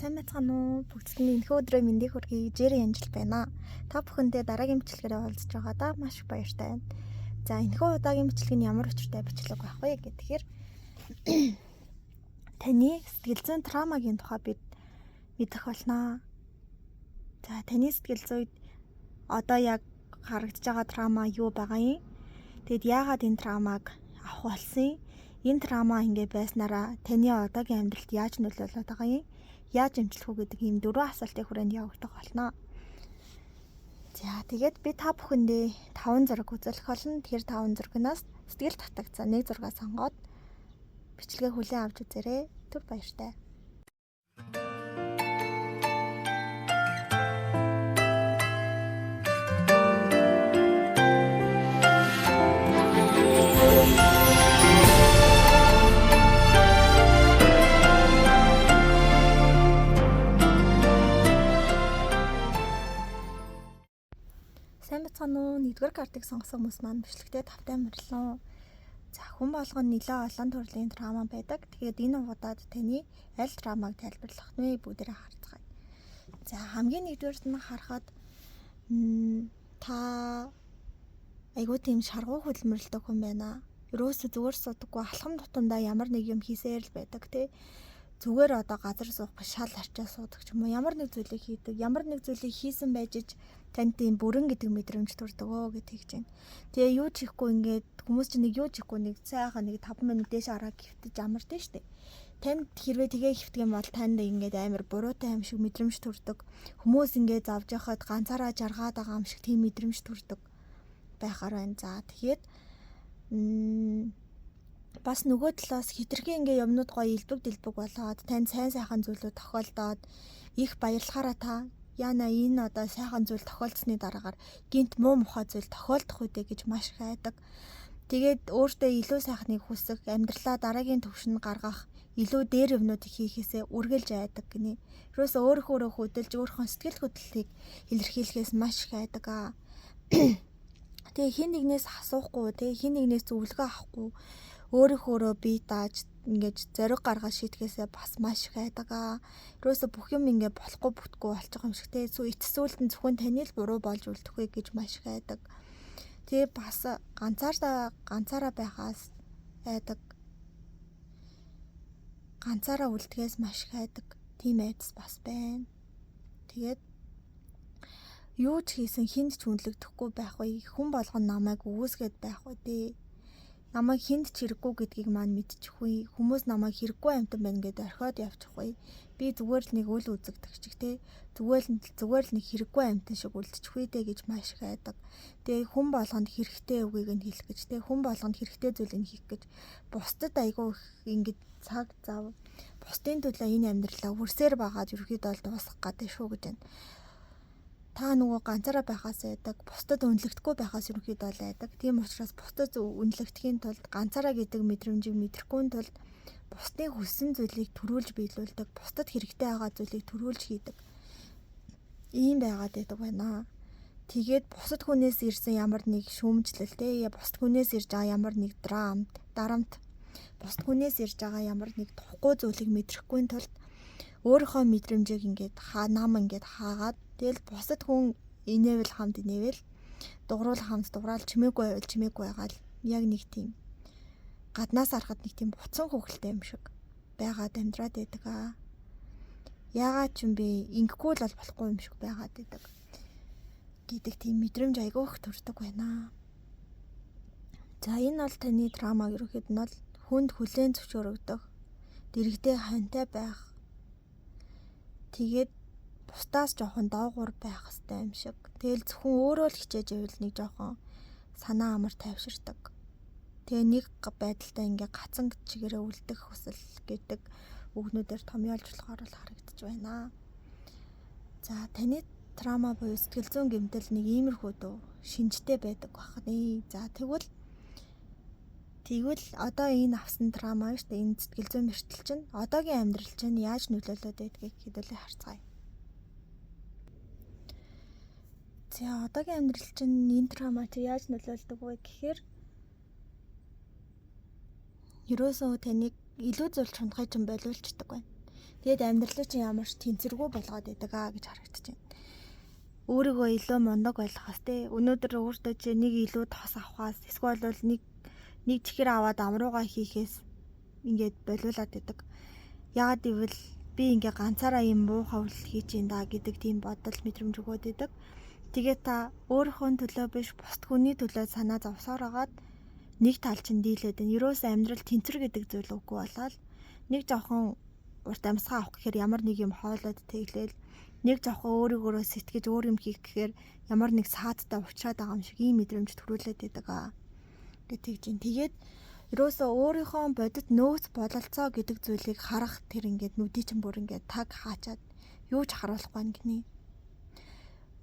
Сайн байцгаана уу? Бүгдний энэхүү өдрөө мэндийг хүргэе. Жирийн Анжил байна. Та бүхэндээ дараагийн бичлэгээрээ уулзж байгаадаа маш их баяртай байна. За энэхүү удаагийн бичлэг нь ямар учиртай бичлэг байх вэ гэхээр таны сэтгэл зүйн травмагийн тухай бид мэдэх болноо. За таны сэтгэл зүйд одоо яг харагдаж байгаа травма юу байгаа юм? Тэгэд яагаад энэ травмаг авах болсон юм? Энэ травма ингэ байснараа таны одоогийн амьдралд яаж нөлөөлөд байгаа юм? Яаж эмчлэх үү гэдэг ийм 4 асуултын хүрээнд явагдах болно. За тэгээд би та бүхэндээ 5 зураг үзүүлэх болно. Тэгэхээр 5 зурагнаас сэтгэл татагцсан 1 зураг сонгоод бичлэгээ хүлээн авч үзээрэй. Түр баяртай. Сайн бацгаана уу? 1-р картыг сонгосон хүмүүс маань бичлэгтээ тавтай мөрлөө. За хүн болгоно нэлээд олон төрлийн травма байдаг. Тэгээд энэ удаад таны аль травмаг тайлбарлах вэ? Бүгдээрээ харцгаая. За хамгийн нэгдүгээрт нь харахад та айгуу тийм шаргуу хөдөлмөрлөдөг хүн байна. Ерөөсө зүгээр суудаггүй алхам тутамдаа ямар нэг юм хийсээр л байдаг тий. Зүгээр одоо газар суух биш шал арчаа суудаг ч юм уу ямар нэг зүйлийг хийдэг. Ямар нэг зүйлийг хийсэн байж танд тийм бүрэн гэдэг мэдрэмж төрдөг гэж хэлж байна. Тэгээ юу ч хийхгүй ингээд хүмүүс чинь нэг юу ч хийхгүй нэг сайхан нэг 5 минут дээш араа гівтэж амардаг штеп. Танд хэрвээ тэгээ хөвтг юм бол танд ингээд амар буруутай юм шиг мэдрэмж төрдөг. Хүмүүс ингээд зовж яхад ганцаараа жаргаад байгаа юм шиг тийм мэдрэмж төрдөг байхаар байна. За тэгээд бас нөгөө талаас хитрхи ингээ юмнууд гоё илбэг дэлбэг болоод танд сайн сайхан зүйлүүд тохиолдоод их баярлахаараа та яна энэ одоо сайхан зүйл тохиолдсны дараагаар гинт муу мухай зүйл тохиолдох үедээ гэж маш их айдаг. Тэгээд өөртөө илүү сайхныг хүсэх, амьдралаа дараагийн түвшинд гаргах, илүү дээр юмнуудыг хийхээсээ үргэлж айдаг гинэ. Юурээс өөрөө хөдөлж өөрийнхөө сэтгэл хөдлөлийг илэрхийлэхээс маш их айдаг аа. Тэгээ хин нэгнээс асуухгүй, тэгээ хин нэгнээс зөвлөгөө авахгүй өөрийнхөө бие дааж ингэж зориг гаргаж шийтгэхээсээ бас маш их айдаг аа. Юурээс бүх юм ингэ болохгүй бүтггүй болчих юм шиг те. Эцсүүлд нь зөвхөн таны л буруу болж үлдэх вэ гэж маш их айдаг. Тэгээ бас ганцаараа байхаас айдаг. Ганцаараа үлдэхээс маш их айдаг. Тийм айдас бас байна. Тэгээд юу ч хийсэн хүнд ч үнэлэгдэхгүй байх вэ? Хүн болгон намайг үүсгээд байх вэ дээ. Намайг хүнд ч хэрэггүй гэдгийг маань мэдчих вэ? Хүмүүс намайг хэрэггүй амтан байна гэдээ орхиод явчих вэ? Би зүгээр л нэг үл үзэгдэх чиг те. Зүгээр л нэг хэрэггүй амтан шиг үлдчих вэ дээ гэж маш их айдаг. Тэгээ хүн болгонд хэрэгтэй үгийг нь хэлэх гэж те. Хүн болгонд хэрэгтэй зүйлийг хийх гэж бусдад айгүй ингэж цаг зав. Бусдын төлөө энэ амьдралаа хүрсээр байгаад ерөөхдөө дуусгах гэдэг шүү гэж байна. Та нөгөө ганцаараа байхаас айдаг, бусдад үнэлэгдэхгүй байхаас ерөнхийдөө айдаг. Тийм учраас бусдад үнэлэгдэхийн тулд ганцаараа гэдэг мэдрэмжийг мэдрэхгүй тулд бусдын хүссэн зүйлийг төрүүлж биелүүлдэг, бусдад хэрэгтэй байгаа зүйлийг төрүүлж хийдэг. Ийм байгаад байдаг байна. Тэгээд бусад хүнээс ирсэн ямар нэг шүүмжлэлтэй, бусад хүнээс ирж байгаа ямар нэг дарамт, бусад хүнээс ирж байгаа ямар нэг тухгүй зүйлийг мэдрэхгүй тулд өөрийнхөө мэдрэмжийг ингээд хаагаад тэгэл бусад хүн инээвэл хамт инээвэл дугруул хамт дуграал чимээгүй байвал чимээгүй байгаал яг нэг тийм гаднаас харахад нэг тийм буцан хөвгөлтэй юм шиг байгаад амьдраад байдаг аа. Яагаад ч юм бэ ингэхгүй л болохгүй юм шиг байгаад байдаг гэдэг тийм мэдрэмж айгүй их төрдөг байна. За энэ бол таны травмаг ерөөхдөө нь бол хүнд хүлээн зөвшөөрөгдөх, дэрэгдээ хантай байх. Тэгээд бусдаас жоохон доогуур байх хэрэгтэй юм шиг. Тэгэл зөвхөн өөрөө л хичээж ивэл нэг жоохон санаа амар тайвширдаг. Тэгээ нэг байдалтай ингээ гацан чигээрээ үлдэх хүсэл гэдэг үгнүүдээр томьёолж болохоор л харагдаж байна. За таны травма буюу сэтгэл зүйн гэмтэл нэг иймэрхүү дөө шинжтэй байдаг байна. За тэгвэл одоо энэ авсан травма шүү дээ. Энэ сэтгэл зүйн мэргэжил чинь одоогийн амьдрал чинь яаж нөлөөлөд байдгийг хэдүүлээ харцгаая. За одоогийн амьдрал чинь энэ травма чи яаж нөлөөлдөг вэ гэхээр ерөөсөө таныг илүү зүйл чунхаж боловлчдаг байна. Тэгээд амьдралаа чинь ямар ч тэнцвэргүй болгоод байдаг гэж харагдаж байна. Өөрийгөө илүү мундаг болгохоос те өнөөдөр өөртөө чи нэг илүү тос авахаас эсвэл бол нэг чихэр аваад амруугаа хийхээс ингээд болиулаад байдаг. Яагаад гэвэл би ингээ ганцаараа юм муухай үйл хийж ин да гэдэг тийм бодол мэдрэмж өгөөд байдаг. Тэгээд та өөрийнхөө төлөө биш бусд хүний төлөө санаа зовсоор агаад нэг тал чинь дийлээд байна. Ерөөс амьдрал тэнцвэр гэдэг зүйл үгүй болоод нэг жоохон урт амьсгаа авах гэхээр ямар нэг юм хоолоод тэглээл нэг жоохон өөрийгөө сэтгэж өөр юм хийх гэхээр ямар нэг саадтай уучраад байгаа юм шиг ийм мэдрэмж төрүүлээд байдаг гэж тэгж ин. Тэгээд ерөөсөө өөрийнхөө бодит нөөц бололцоо гэдэг зүйлийг харах тэр ингээд нүдий чинь бүр ингээд таг хаачаад юу ч харуулахгүй байна гинэ.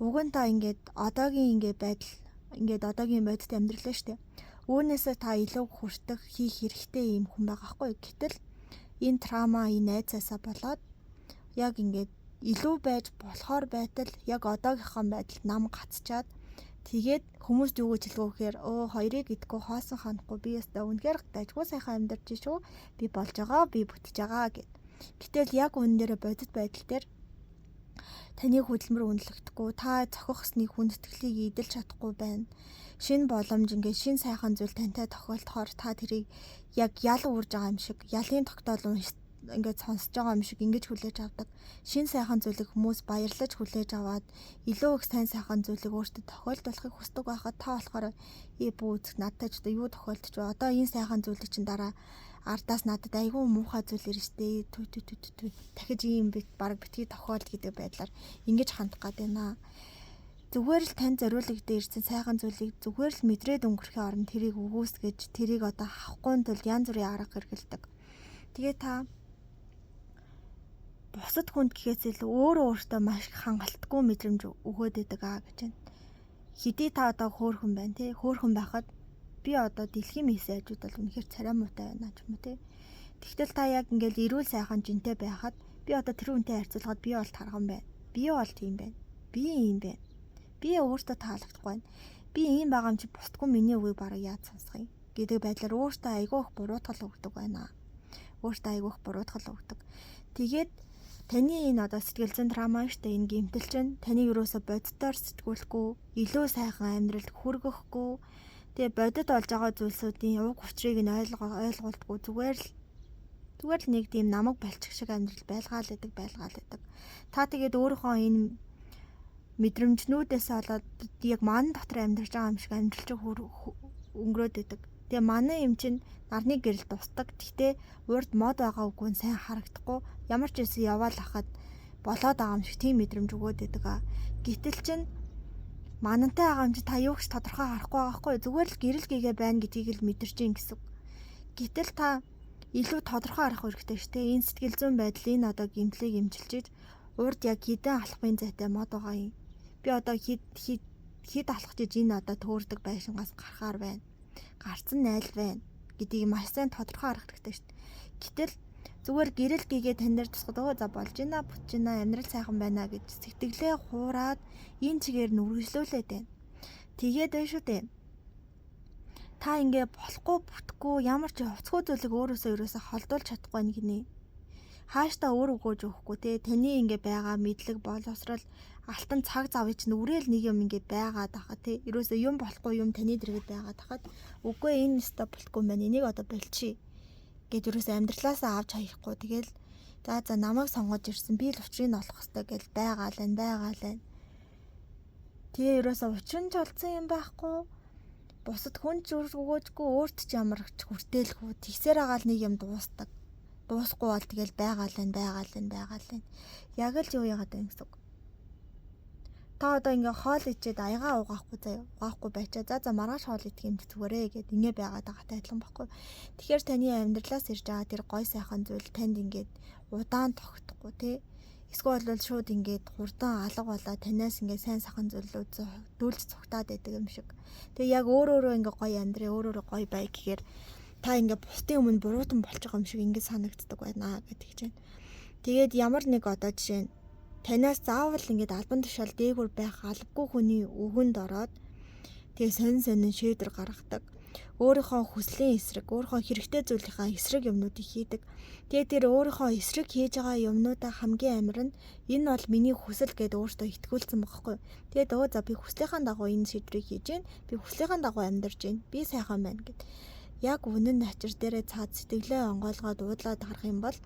Уг нь та ингээд одоогийн ингээд байдал ингээд одоогийн бодит амьдралаа штэ. Үүнээсээ та илүү хүртэх хийх хэрэгтэй юм хүн байгаа хгүй. Гэтэл энэ трама энэ айцаасаа болоод яг ингээд илүү байж болохоор байтал яг одоогийнхоо байдалд нам гацчаад тэгээд хүмүүс юу гэж хэлгөө гэхээр хоёрыг идэггүй хоосон ханахгүй би ястаа үнэхээр дайггүй сайхан амьдарч шүү. Би болж байгаа, би бүтэж байгаа гэд. Гэтэл яг үнэн дээр бодит байдал дээр таны хөдөлмөр үнэлэгдэхгүй, та зохих ёсныг хүндэтгэлийг идэлж чадахгүй байна. Шинэ боломж ингээд шинэ сайхан зүйл тантай тохиолдохоор та тэрийг яг ял уурж байгаа юм шиг, ялын тогтоол ингээд сонсож байгаа юм шиг ингэж хүлээж авдаг. Шинэ сайхан зүйлийг хүмүүс баярлаж хүлээж аваад илүү их сайн сайхан зүйлийг өөртөө тохиолдуулахыг хүсдэг байхад та болохоор бүүз надтай ч юу тохиолдож байна. Одоо энэ сайхан зүйлийг чинь дараа ардаас надад айгүй муухай зүйл иржтэй. Дахиж ийм бит баг битгий тохиолд гэдэг байдлаар ингэж хандах гээд байна. Зүгээр л тань зориулагдсан ирсэн сайхан зүйлийг зүгээр л мэдрээд өнгөрөхийн оронд тэрийг өгөөсгөж тэрийг одоо авахгүй тул янз бүрийн арга хэрэгэлдэг. Тэгээ та бусад хүнд гэхээс илүү өөртөө маш их хангалтгүй мэдрэмж өгөөд байдаг гэж байна. Хэдий та одоо хөөхөн байна тий. Хөөхөн байхад би одоо дэлхийн мессеж ажууд бол үнэхээр царай муутай байна ч юм уу тий. Тэгтэл та яг ингээл эрүүл сайхан жинтэй байхад би одоо тэр хүнтэй харьцуулахад би бол тарган байна. Би бол тийм байна. Би ийм байна. Би өөртөө таалагдахгүй байна. Би ийм байгаа юм чи бусдгүй миний үгийг бараг яаж сонсох юм гэдэг байдлаар өөртөө айгүйх буруутгал өгдөг байна. Өөртөө айгүйх буруутгал өгдөг. Тэгээд таны энэ одоо сэтгэл зүйн трама штэ энэ гэмтэл чинь таны ерөөсө боддоор сэтгүүлэхгүй, илүү сайхан амьдралд хүргэхгүй, тэгээ бодит болж байгаа зүйлсүүдийн уг учрыг нь ойлголтгүй зүгээр л нэг тийм намаг балчиг шиг амьдрал байлгаал байдаг. Та тэгээд өөрийнхөө энэ мэдрэмжнүүдээс болоод яг ман дотор амьдарч байгаа юм шиг амьдралч өнгөрөөд байдаг. Тэгээ манай юм чинь нарны гэрэл тусдаг. Гэхдээ урд мод байгаа үгүй сайн харагдахгүй. Ямар ч байсан яваал хахад болоод байгаа юм шиг тийм мэдрэмж өгөөд байдаг. Гэтэл чинь манантай байгаа юм чи та юу гэж тодорхой харахгүй байгаа хгүй. Зүгээр л гэрэл гээгээ байна гэдгийг л мэдэрч ин гэсэн. Гэтэл та илүү тодорхой харах хэрэгтэй шүү дээ. Энэ сэтгэл зүйн байдал энэ одоо гэмтлийг эмчилж урд яг хідэн алхмын зайтай мод байгаа юм. Би одоо хід алхаж иж энэ одоо төөрдөг байшингаас гарахаар байна. Гарцсан найл байна гэдгийг маш сайн тодорхой харах хэрэгтэй шүү дээ. Гэтэл зүгээр гэрэл гээгээ тань дээр тусгад за болж байна, бүтж байна, амьдрал сайхан байна гэж сэтгэлээ хуураад энэ чигээр нь үргэлжлүүлээд байна. Тэгээд байна шүү дээ. Та ингээ болохгүй бүтэхгүй ямар ч хувцгүй зүйлийг өөрөөсөө холдуулж чадахгүй байна гинэ. Хааштай өөр өгөөж өгөхгүй те таны ингээ байгаа мэдлэг боловсрал алтан цаг завыг чинь үрээл нэг юм ингээ байгаад тахаа те ерөөсөө юм болохгүй юм таны дэргэд байгаад тахад үгүй энэ өстө болохгүй байна энийг одоо болчихъя гэж ерөөсөө амьдралаасаа авч хаяхгүй тэгэл за намайг сонгож ирсэн би л учрыг олох хэрэгтэй гэж байгаа л. Тэгээ ерөөсөө учир нь ч олцсон юм байхгүй бусад хүн ч өгөөжгүй өөрт ч ямар ч хүртээлгүй тэгсээр агаал нэг юм дуусахгүй бол тэгэл байгаа л. Яг л юу яагаад вэ гэсэн үг. Та одоо ингээ хоол ичээд аягаа угаахгүй байчаа. За маргааш хоол идэх юм зүгээрээ гэд ингээ байгаад байгаатай адилхан байхгүй. Тэгэхээр таны амьдралаас ирж байгаа тэр гой сайхан зүйл танд ингээд удаан тогтохгүй тий. Эсвэл бол шууд ингээд хурдан алга болоо танаас ингээ сайн сайхан зүйлүүд дүүлж цугтаад байдаг юм шиг. Тэгээ яг өөрөө ингээ гоё амьдрээ, өөрөө гоё бай гэхээр та ингээ бусдын өмнө буруутан болж байгаа юм шиг ингээ санагддаг байна гэдэг чинь. Тэгээд ямар нэг одоо жишээ нь танаас заавал ингээд албан тушаал дээгүүр байх албагүй хүний өгөнд ороод тэгээ сонин шийдвэр гаргадаг. өөрийнхөө хүслийн эсрэг, өөрийнхөө хэрэгтэй зүйлийнхаа эсрэг юмнуудыг хийдэг. Тэгээд тэр өөрийнхөө эсрэг хийж байгаа юмнуудаа хамгийн амар нь энэ бол миний хүсэл гэдээ өөртөө итгүүлсэн байхгүй. Тэгээд за би хүслийнхаа дагуу энэ шийдвэрийг хийж гин, би хүслийнхаа дагуу амьдарч гин, би сайхан байна гэд. Яг үнэн начир дээрээ цаад сэтгэлээ онгойлгоод уудлаад харах юм бол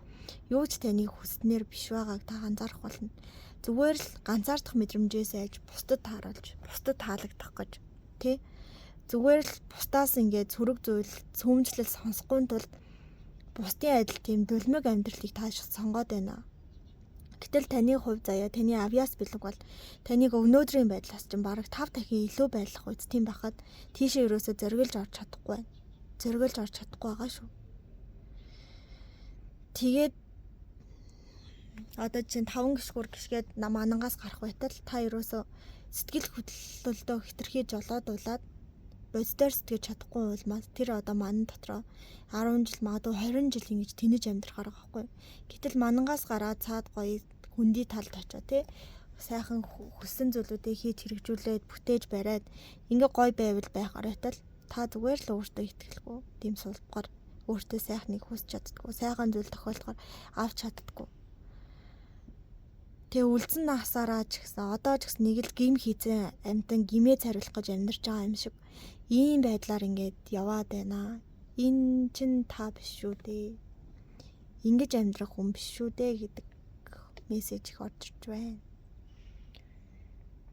юу ч таны хүснээр биш байгааг та анзаарах болно. Зүгээр л ганцаардах мэдрэмжээс айж бусдад тааруулж, бусдад таалагдах гэж тий. Зүгээр л бусдаас ингээд сөрөг зүйл, цөмжлөл сонсохгүй тул бусдын адил тийм дөлмөг амьдралыг та сонгоод байна. Гэтэл таны хувь заяа, таны авьяас бэлэг бол таныг өнөөдрийн байдлаас чинь бараг 5 дахин илүү байх үст тийм байхад тийшээ ерөөсөө зориглож орж чадахгүй байна. Зориглож орж чадахгүй байгаа шүү. Тэгээд одоо чинь 5 гишгүр гიშгээд манангаас гарах байтал та ерөөсөө сэтгэл хөдлөлтөө хитрхий жолоодуулаад боддоор сэтгэж чадахгүй улмаас тэр одоо манан дотроо 10 жил магадгүй 20 жил ингэж тэнэж амьдрахаар байгаа байхгүй. Гэтэл манангаас гараад цаад гоё хүндий талд очоо тий. Сайхан хүссэн зүйлүүдийг хийж хэрэгжүүлээд бүтээж бариад ингээ гоё байвал байхаар байтал та зүгээр л өөртөө итгэлгүй тийм сулбгаар өөртөө сайхныг хүсч чаддаггүй, сайхан зүйл тохиолдохоор авч чаддаггүй. Тэгээ үлдсэн насаараа ч гэсэн одоо ч гэсэн нэг л гим хийцэн амтан гимээ цариулах гэж амьдарч байгаа юм шиг ийм байдлаар ингээд яваад байна. Энэ чинь та биш шүү дээ. Ингэж амьдрах хүн биш шүү дээ гэдэг мессеж их орж ирж байна.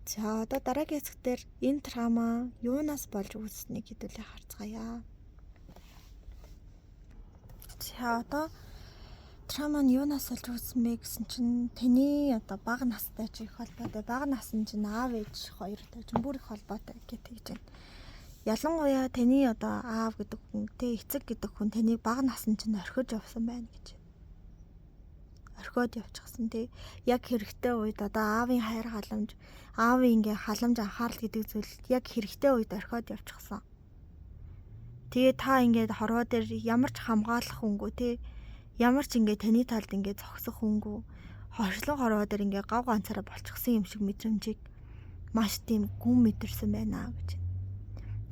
За одоо дараагийн хэсгээр энэ трама юунаас болж үүснэг хэдүүлээ харцгаая. За одоо трама нь юунаас болж үүссэн бэ гэсэн чинь таны одоо бага настай ч их холбоотой. Бага насны чинь аав ээж хоёртой ч бүр их холбоотой гэж тэгж байна. Ялангуяа таны одоо аав гэдэг хүн, эцэг гэдэг хүн таныг бага насны чинь орхиж явсан байна гэж. Орхиод явчихсан тий. Яг хэрэгтэй үед одоо аавын хайр халамж, аавын ингээ халамж анхаарал гэдэг зүйл яг хэрэгтэй үед орхиод явчихсан. Тэгээ та ингээд хорвоо дээр ямар ч хамгаалах хүнгүй тий. Ямар ч ингээ таны талд ингээ зогсох хүнгүй. Хоршлон хорвоо дээр ингээ гав ганцаараа болчихсон юм шиг мэдрэмжийг маш тийм гүн мэдэрсэн байна гэж.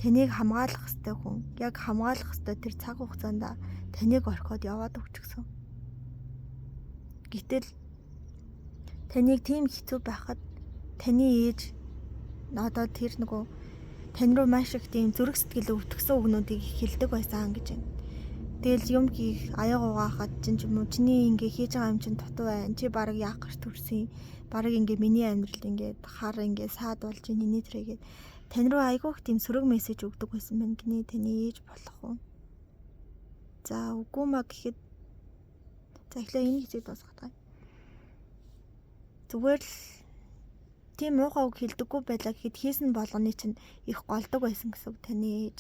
Таныг хамгаалах ёстой хүн, яг хамгаалах ёстой тэр цаг хугацаанд таныг орхиод яваад өгчихсөн. Гэтэл таныг тийм хэцүү байхад таны ээж одоо тэр нөгөө тань руу маш их тийм зүрх сэтгэл өвтгсөн үгнүүдийг хэлдэг байсан гэж байна. Тэгэл юм хийх аяг угаахад чинь юм уу чиний ингээ хийж байгаа юм чинь дутуу байна. Чи баг яах гэж төрсөн. Баг ингээ миний амьдрал ингээ хар ингээ саад болж иний тэрэгээд тань руу айгүйх тийм сөрөг мессеж өгдөг байсан байна гинэ таны ээж болох уу. За үгүй маа гэхэд за эхлээ энэ хэсгийг дуусгах. Зүгээр л тийм муухай үг хэлдэггүй байлаа гэхэд хийсэн болгоны чинь их голдог байсан гэсэн таны ээж.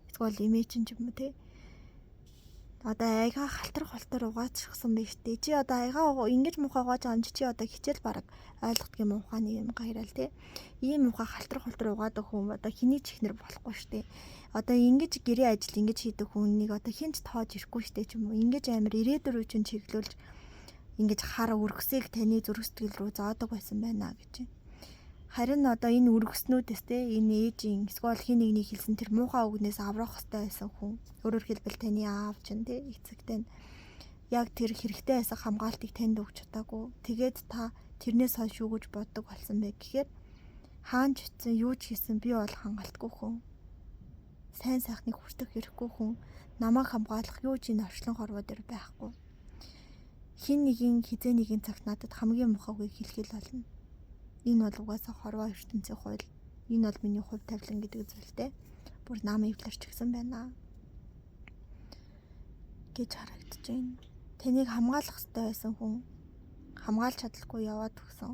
Эсвэл имээ чинь юм уу те. Одоо айгаа халтар угааччихсан байж тээ. Чи одоо айгаа ингэж муухай угааж байгаа юм чи одоо хичээл бараг ойлгохдгийн муухайны юм гайрал те. Ийм муухай халтар угаадаг хүн одоо хэний ч ихнэр болохгүй штэ. Одоо ингэж гэрээ ажил ингэж хийдэг хүнийг одоо хинч тоож ирэхгүй штэ ч юм уу. Ингэж амар ирээдүр рүү чинь чиглүүлж ингэж хар өргөсөйг таны зүрх сэтгэл рүү зоодог байсан байна гэж. Харин одоо энэ өргөснүүдээс те энэ ээжийн эсвэл хин нэгний хэлсэн тэр муухай үгнээс аврах хэрэгтэй байсан хүн. Өөрөөр хэлбэл таны аав чинь те эцэгтэй нь яг тэр хэрэгтэй байсан хамгаалтыг танд өгч чадаагүй. Тэгээд та тэрнээс хойш юу гэж боддог болсон бэ гэхээр хаан ч утсан юу ч хийсэн би бол хангалтгүй хүн. Сайн сайхныг хүртэх хэрэггүй хүн. Намайг хамгаалах юу ч энэ орчлон хорвоо дээр байхгүй. Хин нэгin хизээ нэгэн цагт надад хамгийн муухай үгийг хэлхийл болно. Энэ бол угаасаа хорвоо ертөнцийн хууль. Энэ бол миний хувь тавилан гэдэг зүйлтэй. Бүр нам эвлэрч гисэн байна гэж харагдаж байна. Таныг хамгаалах хэрэгтэй байсан хүн хамгаалж чадлаггүй яваад өгсөн.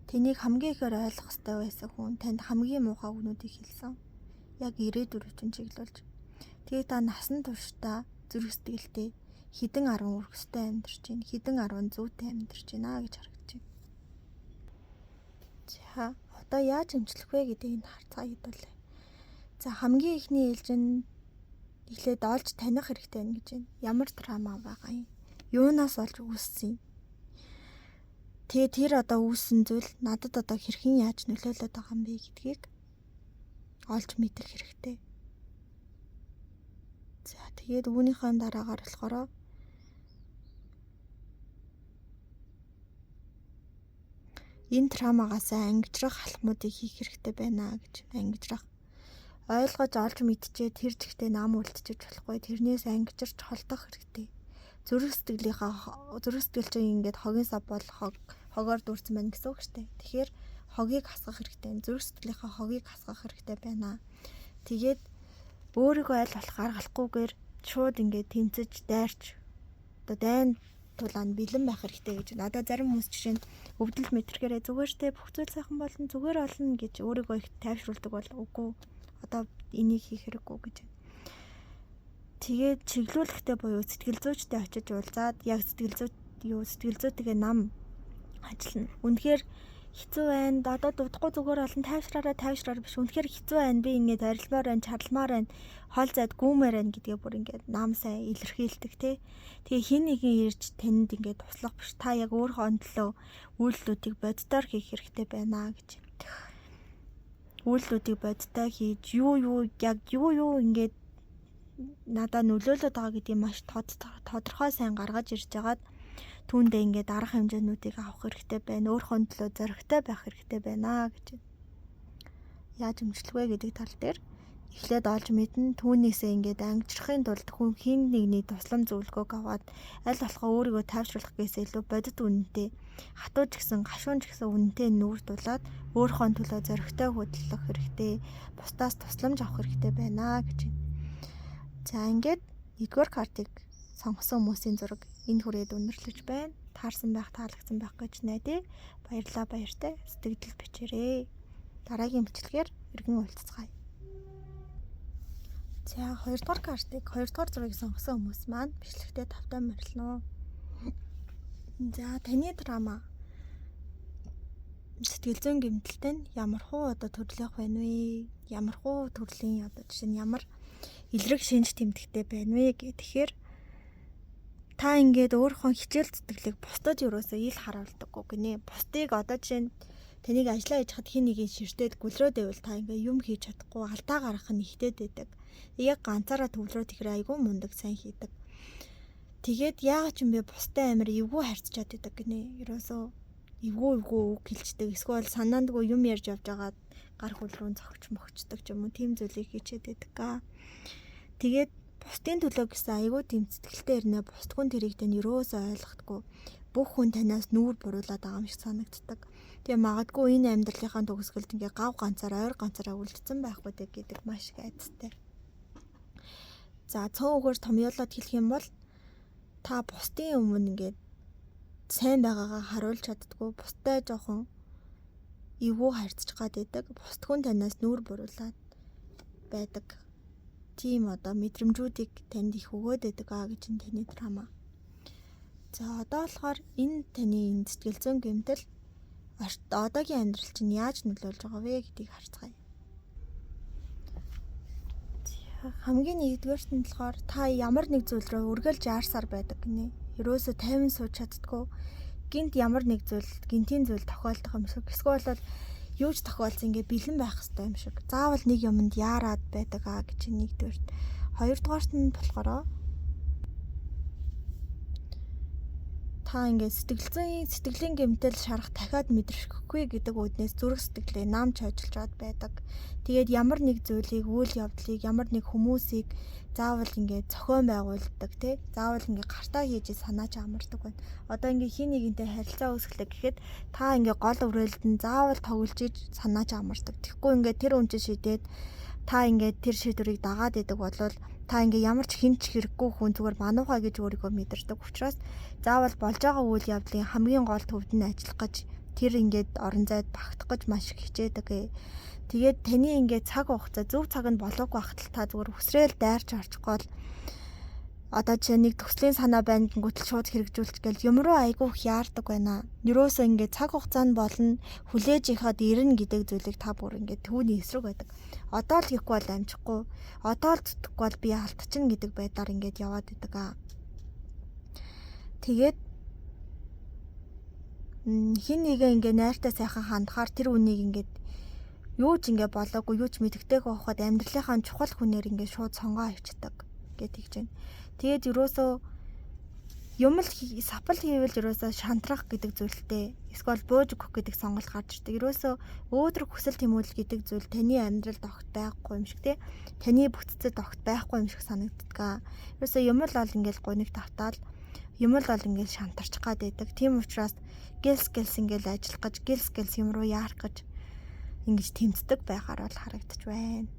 Таныг хамгийн ихээр ойлгох хэрэгтэй байсан хүн танд хамгийн муухай үгнүүдийг хэлсэн. Яг ирээдүр чинь чиглүүлж. Тэгээ та насан туршдаа зүрх сэтгэлтэй хідэн 10 өргөстэй амьдарч байна. Хідэн 10 зүйтэй амьдарч байна гэж харагдаж байна. За одоо яаж эмчлэх вэ гэдгийг харцгаая хэдүүлээ. За хамгийн ихний ээлжинд эхлээд олж таних хэрэгтэй байна гэж байна. Ямар трама байгаа юм? Юунаас олж үүссэн юм? Тэгээ тэр одоо үүссэн зүйл надад одоо хэрхэн яаж нөлөөлөд байгаа юм бэ гэдгийг олж мэдэх хэрэгтэй. За тэгээд үүнийхээ дараагаар болохоор энэ травмагаас ангижрах алхмуудыг хийх хэрэгтэй байна гэж ангижрах. Ойлгож олж мэдчихээ тэр жигтэй нам үлдчихэж болохгүй. Тэрнээс ангижирч холдох хэрэгтэй. Зүрх сэтгэл чинь ингээд хогийн сав бол хогоор дүүрсэн байна гэсэн үг шүү дээ. Тэгэхээр хогийг хасгах хэрэгтэй. Зүрх сэтгэлийнхаа хогийг хасгах хэрэгтэй байна. Тэгээд өөрийгөө аль болох аргалахгүйгээр шууд ингээд тэмцэж дайрч одоо дайн тулаанд бэлэн байх хэрэгтэй гэж. Надад зарим хүмүүс жишээ нь өвдөлт мэдрэгээрээ зүгээр штэ бүх зүйл сайхан болно зүгээр олно гэж өөрийгөө их тайвшруулдаг бол үгүй. Одоо энийг хийх хэрэггүй гэж. Тэгээд чиглүүлэхтэй буюу сэтгэл зүйчтэй очиж уулзаад яг сэтгэл зүйтэйгээ нам ажиллана. Үнэхээр хэцүү байна. Одоо дутхгүй зүгээр олон тайвшраараа биш. Үнэхээр хэцүү байна. Би ингээд арилмаар байна, чарламаар байна, хол зайд гүмээр байна гэдгээ бүр ингээд нам сайн илэрхийлдэг тий. Тэгээ хин нэгэн ирж танд ингээд туслах биш. Та яг өөрийнхөө төлөө үйлдэлүүдийг боддоор хийх хэрэгтэй байна гэж. Үйлдэлүүдийг боддоо хийж юу ингээд надад нөлөөлөд байгаа гэдгийг маш тодорхой сайн гаргаж ирж байгаад түүндээ ингээд арга хэмжээнүүдийг авах хэрэгтэй байна. Өөрийнхөө төлөө зоригтой байх хэрэгтэй байна гэж. Яаж өмчлөх вэ гэдэг тал дээр эхлээд олж мэднэ. Түүнээсээ ингээд ангижрахын тулд хүн хин нэгний туслам зөвлөгөөг аваад аль болохоо өөрийгөө тайвшруулах гэсээ илүү бодит үнэнтэй хатууч гэсэн гашуун ч гэсэн үнэнтэй нүүрдүүлээд өөрийнхөө төлөө зоригтой хөдөлгөх хэрэгтэй. Бусдаас тусламж авах хэрэгтэй байна гэж. За ингээд нэгдүгээр картыг сонгосон хүмүүсийн зураг энэ хүрээд өндөрлөж байна. Таарсан байх, таалагдсан байх гэж найдаа. Баярлалаа, баяртай. Сэтгэл бичээрэй. Дараагийн бичлэгээр иргэн уулзцгаая. За хоёрдугаар картыг хоёрдугаар зургийг сонгосон хүмүүс маань бичлэгтээ тавтай морилно. За таны драма сэтгэл зүйн гэмтэлтэй нь ямар хуу одоо төрлөх байна вэ? Ямар хуу төрлийн одоо жишээ нь ямар илрэг шинж тэмдэгтэй байна вэ гэхээр та ингээд өөрийнхөө хичээл зүтгэлийг бусдад юусоо ил харуулдаггүй гинэ. Бусдыг одоо жишээ нь таныг ажиллаа хийж хад хин нэгийг ширтээд гүлрөөд байвал та ингээд юм хийж чадахгүй алдаа гаргах нь ихтэйд байдаг. Яг ганцаараа төвлөрөө тэгэхээр айгүй мундаг сайн хийдэг. Тэгээд яагаад ч юм бэ бусдаа амир эвгүй харьцчаад байдаг гинэ. Ерөөсөө эвгүй үг хэлцдэг. Эсвэл санаандгүй юм ярьж явж байгаа гар хөл рүү цогч мөгчдөг ч юм уу тийм зүйлийг хийчихэд байдаг. Тэгээд бусдын төлөө гэсэн айгүй тийм сэтгэлтэй ирнэ. Бусд хүн тэрийг тань ерөөсөө ойлгохгүй. Бүх хүн танаас нүүр буруулаад байгаа юм шиг санагддаг. Тэгээ магадгүй энэ амьдралынхаа төгсгөлд ингээ гав ганцаараа ойр ганцаараа үлдсэн байх үү гэдэг маш их айцтай. За цөөн үгээр томьёолоод хэлэх юм бол та бусдын өмнө ингээд сайн байгаагаа харуулж чаддгүй. Бусдаа жоохон эвгүй харьцаж гад байдаг. Бусд хүн танаас нүүр буруулаад байдаг. Тийм одоо мэдрэмжүүдийг танд их өгөөд байдаг гэж энэ таны драма. За одоо болохоор энэ таны сэтгэл зүйн гэмтэл одоогийн амьдрал чинь яаж нөлөөлж байгаа вэ гэдгийг харцгаая. Хамгийн нэгдүгээрт нь болохоор та ямар нэг зүйл рүү үргэлж яарсаар байдаг гинэ. Ерөөсө тайван сууж чаддгүй. Гинт ямар нэг зүйл, гинтийн зүйл тохиолдох юм шиг. Эсвэл бол юу ч тохиолдсон ингээ бэлэн байх хэрэгтэй юм шиг. Заавал нэг юмд яарад байдаг гэж нэгдүгээрт. Хоёрдугаарт нь болохоор та ингээ сэтгэлийн гэмтэл шарах дахиад мэдрэхгүй гэдэг үднээс зүрх сэтгэлээ намж ажиллаж аваад байдаг. Тэгээд ямар нэг зүйлийг, үйл явдлыг, ямар нэг хүмүүсийг заавал ингээ зохион байгуулдаг тий. Заавал ингээ гартаа хийж санаач амардаг байна. Одоо ингээ хин нэгэнтэй харилцаа үүсгэлээ гэхэд та ингээ гол өрөөлд нь заавал тоглож иж санаач амардаг. Тэгэхгүй ингээ тэр хүн чинь шидээд та ингээ тэр шийдвэрийг дагаад идэг болвол та ингээ ямар ч хинч хэрэггүй хүн зүгээр мануухай гэж өөрийгөө мэдэрдэг учраас заавал болж байгаа үйл явдлын хамгийн гол төвд нь ажиллах гэж тэр ингээд орон зайд багтах гэж маш их хичээдэг. Тэгээд таны ингээд цаг хугацаа зөв цаг нь болоогүй байхад та зүгээр хүсрээл дайрч орчихгоо л одоо жишээ нэг төслийн санаа байна гүтэл шууд хэрэгжүүлчих гээл юм руу айгүй их яардаг байна. Юурөөсөө ингээд цаг хугацаа нь болно хүлээж ихад ирнэ гэдэг зүйлийг та бүр ингээд түүний эсрэг байдаг. Одоо л хийхгүй бол амжихгүй. Одоо л зүтгэхгүй бол би алдчихна гэдэг байдлаар ингээд яваад идэг. Тэгээд хин нэгэ ингээ найртай сайхан хандахаар тэр үнийг ингээд юу ч ингээ болоогүй юу ч мэдгэдэг байхад амьдралынхаа чухал хүнээр ингээ шууд сонгоо авчдаг. гэдэг чинь. Тэгээд юусоо юм л сапал хийвэл юусоо шантрах гэдэг зүйлтэй эсвэл бууж өгөх гэдэг сонголт гарч ирдэг. Юусоо өөдрөг хүсэл тэмүүлэл гэдэг зүйл таны амьдралд огт байхгүй юм шиг те. Таны бүтцэд огт байхгүй юм шиг санагддаг. Юусоо юм л бол ингээл гуниг тавтаал юм л бол ингээл шантарч гад байдаг. Тийм учраас гэлс ингээл ажиллах гэж гэлс юм руу яарах гэж ингэж тэмцдэг байгаар бол харагдаж байна.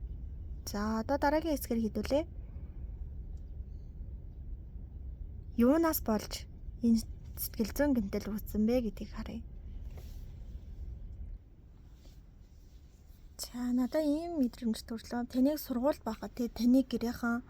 За одоо дараагийн хэсгээр хийдүүлээ. Юунаас болж энэ сэтгэл зүйн гэмтэл үүссэн бэ гэдгийг харъя. За надаа ийм мэдрэмж төрлөө. Таныг сургууль байхад те таны гэрийнхэн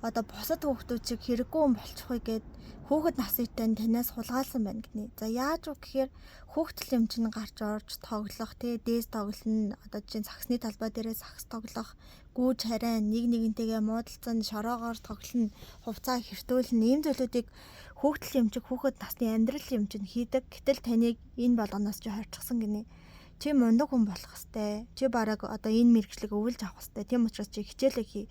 одоо бусад хүүхдүүд чиг хэрэггүй юм болчихгүй гэд хүүхэд настай танаас хулгайлсан байна гинэ. За яаж вэ гэхээр хүүхдэл юм чинь гарч орж тоглох те дээс тоглоно. Одоо чинь саксны талбай дээрээ сакс тоглох, гүүж хараа нэгнтэйгээ муудалцсан, шороогоор тоглоно, хувцаа хэртүүлнэ. Ийм зүйлүүдийг хүүхдэл юм чиг хүүхэд насны амьдрал юм чинь хийдэг. Гэтэл таныг энэ болгоноос ч хорчсон гинэ. Чи мундаг хүн болох хэвээр. Чи бараг одоо энэ мэрэгчлэг өвлж авах хэвээр. Тийм учраас чи хичээлээ хий.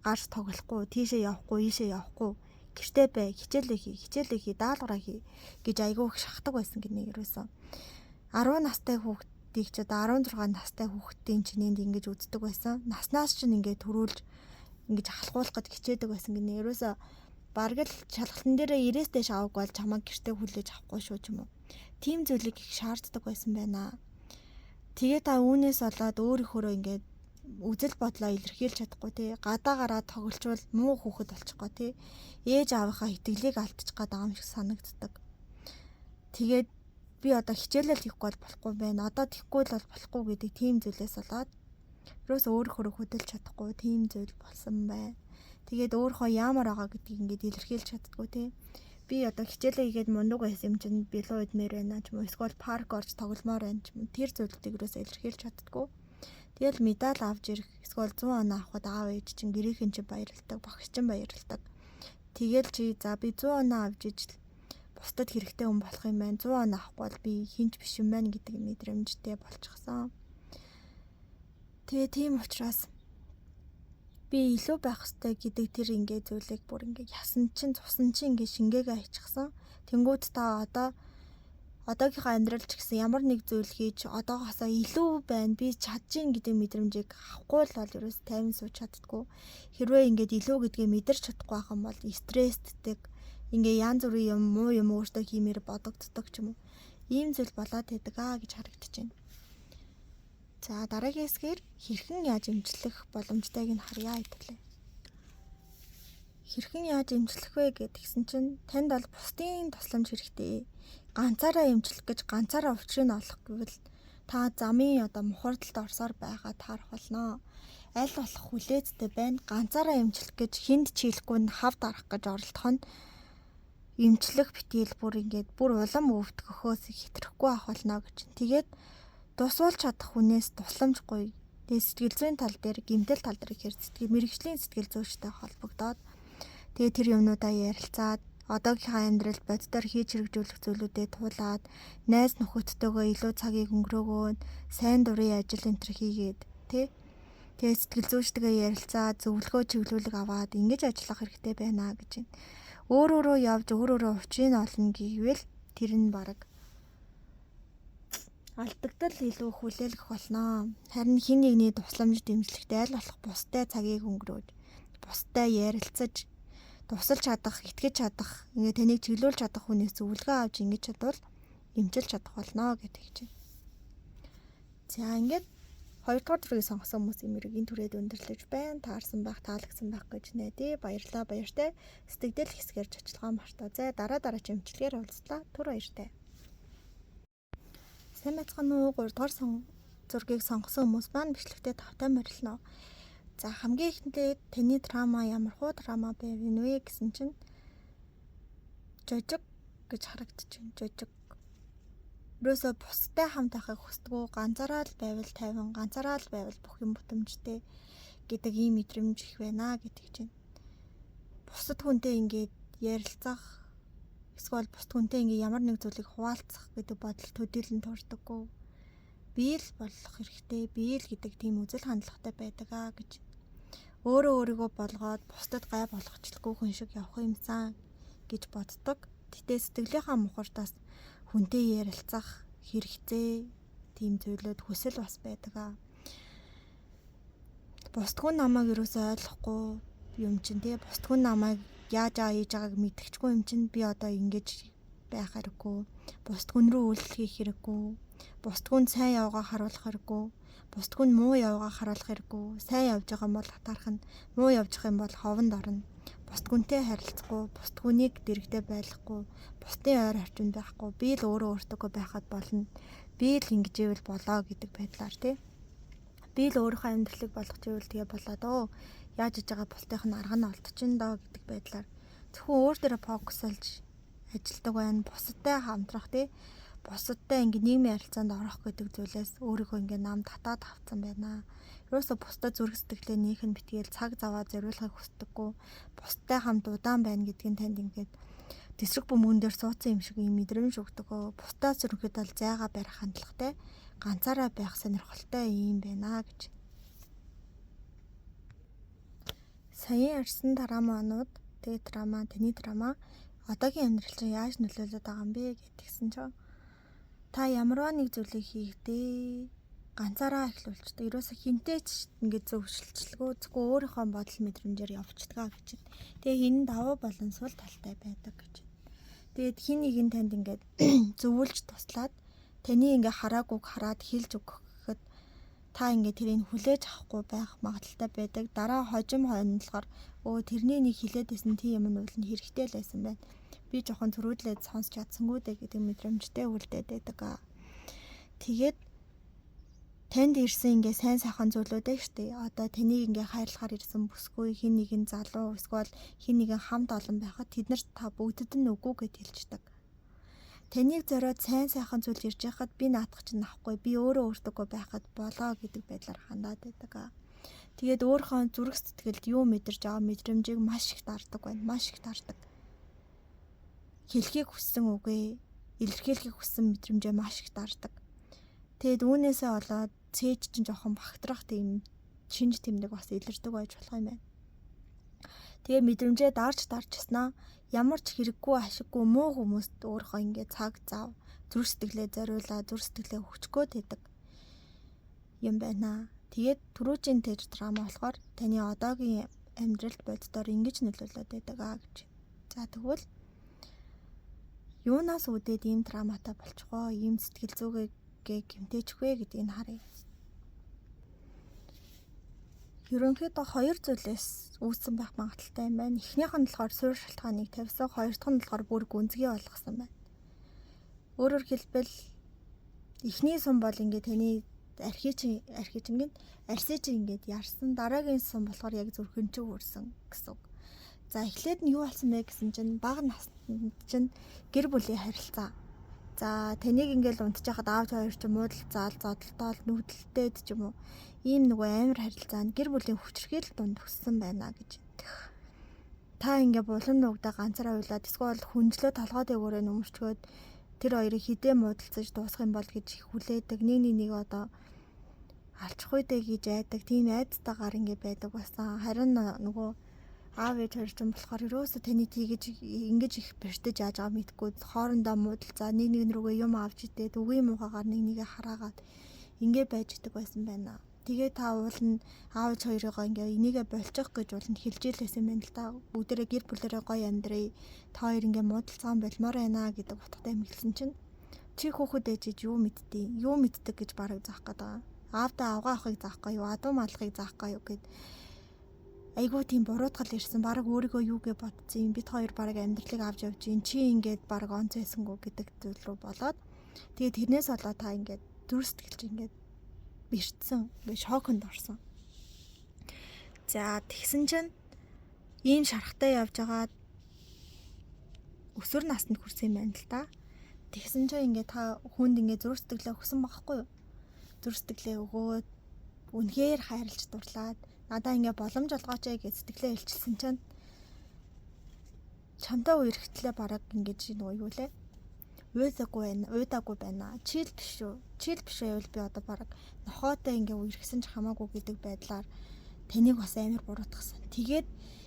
Гарч тоглохгүй, тийшээ явахгүй, ийшээ явахгүй. Гэртээ бай, хичээлээ хий, даалгараа хий гэж айгүй их шахдаг байсан гинэ ерөөсөө. 10 настай хүүхдийг ч одоо 16 настай хүүхдийн чинээнд ингэж үздэг байсан. Наснаас ч ингээд төрүүлж ингэж халахуулах гэж хичээдэг байсан гинэ. Ерөөсөө бараг л шалгалтын дээрээ 90-с дээш авах бол чамайг гэртээ хүлээж авахгүй шүү ч юм уу. Тим зүйлийг их шаарддаг байсан байна. Тэгээ та үүнээс болоод өөрийнхөө ингээд үзэл бодлоо илэрхийлж чадахгүй тий. Гадаа гараад тоглолчвол муу хүүхэд болчихгоо тий. Ээж аавынхаа итгэлийг алдчих гээд байгаа юм шиг санагддаг. Тэгээд би одоо хичээлэл хийхгүй болохгүй байна. Одоо тэгхгүй л болохгүй гэдэг тийм зүйлээс болоод ерөөсөө өөрийнхөө хөдөлж чадахгүй тийм зүйл болсон байна. Тэгээд өөрөө яамаар байгаа гэдгийг ингээд илэрхийлж чаддгүй тий. Би одоо хичээлээ хийгээд мундаг байсан юм чинь билүү идмээр байна ч юм уу эсвэл парк орж тогломоор байна ч юм уу тэр зүйлүүдийг ерөөсөө илэрхийлж чаддгүй. Тэгэл медаль авч ирэх эсвэл 100 оноо авахд аав ээж чинь гэрийнхэн чинь баярлдаг, багш чинь баярлдаг. Тэгэл чи за би 100 оноо авч ижил бусдад хэрэгтэй хүн болох юм байна. 100 оноо авахгүй бол би хинч биш юм байна гэдэг мэдрэмжтэй болчихсон. Тэгээ тийм учраас би илүү байх хэрэгтэй гэдэг тэр ингээд зүйлийг бүр ингээд ясан чинь цусан чинь ингээд шингээгээ хийчихсэн. Тэнгүүд та одоогийнхоо амьдрал ч гэсэн ямар нэг зүйл хийж одоогоосоо илүү байна. Би чадчих гэдэг мэдрэмжийг авахгүй л бол ерөөс тайван сууж чаддгүй. Хэрвээ ингээд илүү гэдгийг мэдэрч чадахгүй байх юм бол стресстэй ингээ янз бүрийн юм муу юм өөртөө хиймээр бодогддог ч юм уу. Ийм зүйл болоод байдаг гэж харагдаж байна. За дараагийн хэсгээр хэрхэн яаж эмчлэх боломжтойг нь харъя хэвлээ. Хэрхэн яаж эмчлэх вэ гэдгсэн чинь танд бол бусдын тусламж хэрэгтэй. Ганцаараа эмчлэх гэж ганцаараа учрыг олох гэвэл та замын одоо мухардалд орсоор байгаа таарах болно. Аль болох хүлээцтэй байна. Ганцаараа эмчлэх гэж хүнд чийлэхгүй нь хав дарах гэж оролдох нь эмчлэх битэл бүр улам өвдгөхөөс хэтрэхгүй авах болно гэж. Тэгээд тусуулж чадах хүнээс тусламжгүй. Тэгээд сэтгэл зүйн тал дээр, гэмтэл тал дээр хэрэг мэрэгжлийн сэтгэл зүйчтэй холбогдоод тэгээд тэр юмнуудаа ярилцаад одоогийнхаа амьдралд боддоор хийж хэрэгжүүлэх зүйлүүдэд туулаад найз нөхөдтэйгөө илүү цагийг өнгөрөөгөө сайн дурын ажил энтер хийгээд тэгээд сэтгэл зүйчтэйгээ ярилцаад зөвлөгөө чиглүүлэг аваад ингэж ажиллах хэрэгтэй байна гэж байна. Өөрөөрөө явж өөрөөрөө учрыг олно гэвэл тэр нь бараг алдагдал илүү хүлээлгэх болно. Харин хин нэгний тусламж дэмжлэгтэй аль болох бусдад цагийг өнгөрөөж, бусдад ярилцаж, тусалж чадах, итгэж чадах, ингээ таныг чиглүүлж чадах хүнээс зөвлөгөө авч ингэж чадвал эмчилж чадах болно гэдэг чинь. За ингээд 2 дугаар төргийг сонгосон хүмүүсийн мэрийг энэ түрээд өндөрлөж байна. Таарсан байх, таалагдсан байх гэж найдаа. Баярлалаа, баяртай. Сэтгэл хэсгээр ажиллагаа мартаа. За дараач эмчилгээр уулзлаа. Түр баяртай. Сайн байцгаана уу? 3 дугаар зургийг сонгосон хүмүүс маань бичлэгтээ тавтай морилно. За хамгийн ихэндээ таны драма ямар хуу драма байв вэ гэсэн чинь жожиг гэж харагдаж байна. Жожиг. Ерөөсөө бусдад хамт байхыг хүсдэггүй, ганцаараа л байвал тайван, ганцаараа л байвал бүх юм бүтэмжтэй гэдэг ийм мэдрэмж их байна гэдэг чинь. Бусдад хүнтэй ингээд ярилцах, эсвэл бусдад хүнтэй ингээд ямар нэг зүйлийг хуваалцах гэдэг бодол төдийлөн туурдаггүй. Бие л болох хэрэгтэй, бие л гэдэг тийм үзэл хандлагатай байдаг гэж. Өөрөө өөрийгөө болгоод бусдад гай болгочлгүй хүн шиг явах юмсан гэж боддог. Гэтэ сэтгэлийнхаа мухардаас хүнтэй ярилцах хэрэгцээ тийм зүйлүүд хүсэл бас байдаг аа. Бусдгүй намайг юусоо ойлгохгүй юм чинь тий бусдгүй намайг яаж хийж байгааг мэдчихгүй юм чинь би одоо ингэж байх хэрэггүй. Бусдгүй рүү үйлчлэх хэрэггүй. Бусдгүй сайн явгаа харуулах хэрэггүй. Бусдгүй муу явгаа харуулах хэрэггүй. Сайн явж байгаа юм бол хатаарх нь, муу явж байгаа юм бол ховонд орно. Бусдгүнтэй харилцахгүй, бусдгүнийг дэрэгдээ байлгахгүй, бусдын ойр орчинд байхгүй. Би л өөрөө өөртөө байхад болно. Би л ингэж ивэл болоо гэдэг байдлаар тий. Би л өөрийнхөө амьдралыг болгож ивэл тэгээ болоо дөө. Яаж иж байгаа бусдынх нь арга нь олдчихно доо гэдэг байдлаар зөвхөн өөр дээрээ фокус олж ажилдаг байна. Бусадтай хамтрах тий. Бусадтай ингээ нийгмийн харилцаанд орох гэдэг зүйлээс өөрийгөө ингээ нам татаад авцсан байна. Юусо бусдад зүрх сэтгэлээ нээх нь битгээл цаг заваа зориулахыг хүсдэггүй. Бусдтай хамт удаан байна гэдгийг танд ингээд тэсрэг бөмбөгөн дээр суудсан юм шиг юм мэдрэмж өгдөг. Бусдаас ерөнхийдөө л зайгаа барих хандлагатай, ганцаараа байх сонирхолтой юм байна гэж. Саяын ярьсан драманууд, тэгээ драма, таны драма одоогийн амьдрал чинь яаж нөлөөлөд байгаа юм бэ гэдгийгсэн чинь та ямарваа нэг зүйлийг хийхдээ ганцаараа эхлүүлчихдэг. Ерөөсө хинтэй ч ингээд зөвшөлтчлгүй зөвхөн өөрийнхөө бодол мэдрэмжээр явцдаг гэж. Тэгээ хин даваа болон сул талтай байдаг гэж. Тэгээд хин нэг нь танд ингээд зөвүүлж туслаад таны ингээд хараагүйг хараад хэлж өгөхэд та ингээд тэрийг хүлээж авахгүй байх магадaltaй байдаг. Дараа хожим хойноолохоор тэрний нэг хилээдсэн тийм юм нь үл нь хэрэгтэй л байсан байна. Би жоохон төрүүлээд сонсч чадсангүй дээ гэдэг мэдрэмжтэй үлдээд байдаг. Тэгээд танд ирсэн ингээ сайн сайхан зүйлүүдээ штэ. Одоо тэнийг ингээ хайрлахаар ирсэн бүсгүй хин нэгэн залуу эсвэл хин нэгэн хамт олон байхад тэд нарт та бүгдэд нь үгүй гэж хэлждэг. Таныг зориод сайн сайхан зүйл ирж байхад би наадах чинь авахгүй би өөрөө өөртөө байхад болоо гэдэг байдлаар хандаад байдаг. Тэгээд өөрийнхөө зүрх сэтгэлд юу мэдэрч байгаа мэдрэмжийг маш их дардаг байна. Маш их дардаг. Хэлхийг хүссэн үгээ илэрхийлэхийг хүссэн мэдрэмжээ маш их дардаг. Тэгэд үүнээсээ болоод цээж чинь жоохон багтрах тийм шинж тэмдэг бас илэрдэг байж болох юм байна. Тэгээ мэдрэмжээ дарж яснаа ямар ч хэрэггүй ашиггүй муу хүмүүст өөрийнхөө ингээ цаг зав зүрх сэтгэлээ зориулаа зүрх сэтгэлээ өгчгөөд байдаг юм байна. Тэгээд түрүүжийн тэр драма болохоор таны одоогийн амьдралд боддоор ингэж нөлөөлөд байдаг гэж. За тэгвэл юунаас үүдээд ийм драматай болчихоо, ийм сэтгэл зүгээ гэмтээчих вэ гэдгийг харъя. Ерөнхийдөө хоёр зүйлээс үүссэн байх магадaltaй юм байна. Эхнийх нь болохоор суурь шалтгааныг тавьсан, хоёр дахь нь болохоор бүр гүнзгий болгосон байна. Өөрөөр хэлбэл эхний сум бол ингээ таны арсич ингээд ярсан, дараагийн сум болохоор яг зүрхэн чинь хүрсэн гэсэн үг. За эхлээд нь юу болсон бэ гэсэн чинь бага наснд чинь гэр бүлийн харилцаа. За таныг ингээл унтж яхад аав хоёр ч муудалцаал, зодтолтол, нүдэлтэд ч юм уу ийм нөгөө амар харилцаанд гэр бүлийн хүчрхийлэл дунд өссөн байна гэж. Та ингээ булан нүгдэ ганцаараа уйлаад эсвэл хүнжлөө толгой дээгүүрээ нөмөрчгөөд тэр хоёрыг хідээ муудалцаж дуусгах юм бол гэж хүлээдэг. Нэг одоо алчих үедээ гэж айдаг. Тийм айдтайгаар ингээ байдаг басан. Харин нөгөө аав ээж хоёр ч юм болохоор ерөөсө таны ингэж их бэртэж яаж байгаа мэдгүй хоорондоо муудалцаа нэг рүүгээ юм авч идээд үгүй муухагаар нэгээ хараагаад ингэ байж идэг байсан байна. Тэгээ та уулна аав ээж хоёроо ингээ энийгээ болчих гэж уулна хэлж илээсэн юм байна л да. Бүгдээрээ гэр бүлэрээ гоё амьдрий. Та хоёр ингээ муудалцаан болмоор байна гэдэг утгатай хэлсэн чинь чи хүүхэд ээжиж юу мэдтий? Юу мэддэг гэж бараг заах гэдэг. Аавдаа авгаа авахыг заахгүй юу? Адуу малахыг заахгүй юу гэд айгуу тийм буруутгал ирсэн. Бараг өөрийгөө юугээ бодсон юм. Бид хоёр бараг амьдралыг авч явж гин. Чи ингээд бараг онцойсонгүй гэдэг зүйл рүү болоод тэгээ тэрнээс болоод та ингээд зүрх сэтгэлж ингээд бэртсэн. Ингээд шоконд орсон. За тэгсэн чинь ийм шарахтай явж байгаа өсвөр наснд хүрсэн юм байна л да. Тэгсэн чинь ингээд та хүнд ингээд зүрх сэтгэлээ өгсөн байхгүй юу? Зүрх сэтгэлээ өгөөд үнэхээр хайрлаж дурлаад надаа ингээ боломж олгооч гэж сэтгэлээ илчилсэн чинь чамтай үерхтлээ бараг ингэж нөгөө юу лээ уйдаагүй байна. Чил биш үү? Чил биш байвал би одоо бараг нохоотой ингээ үерхсэн ч хамаагүй гэдэг байдлаар таныг бас амар буруутгасан. Тэгээд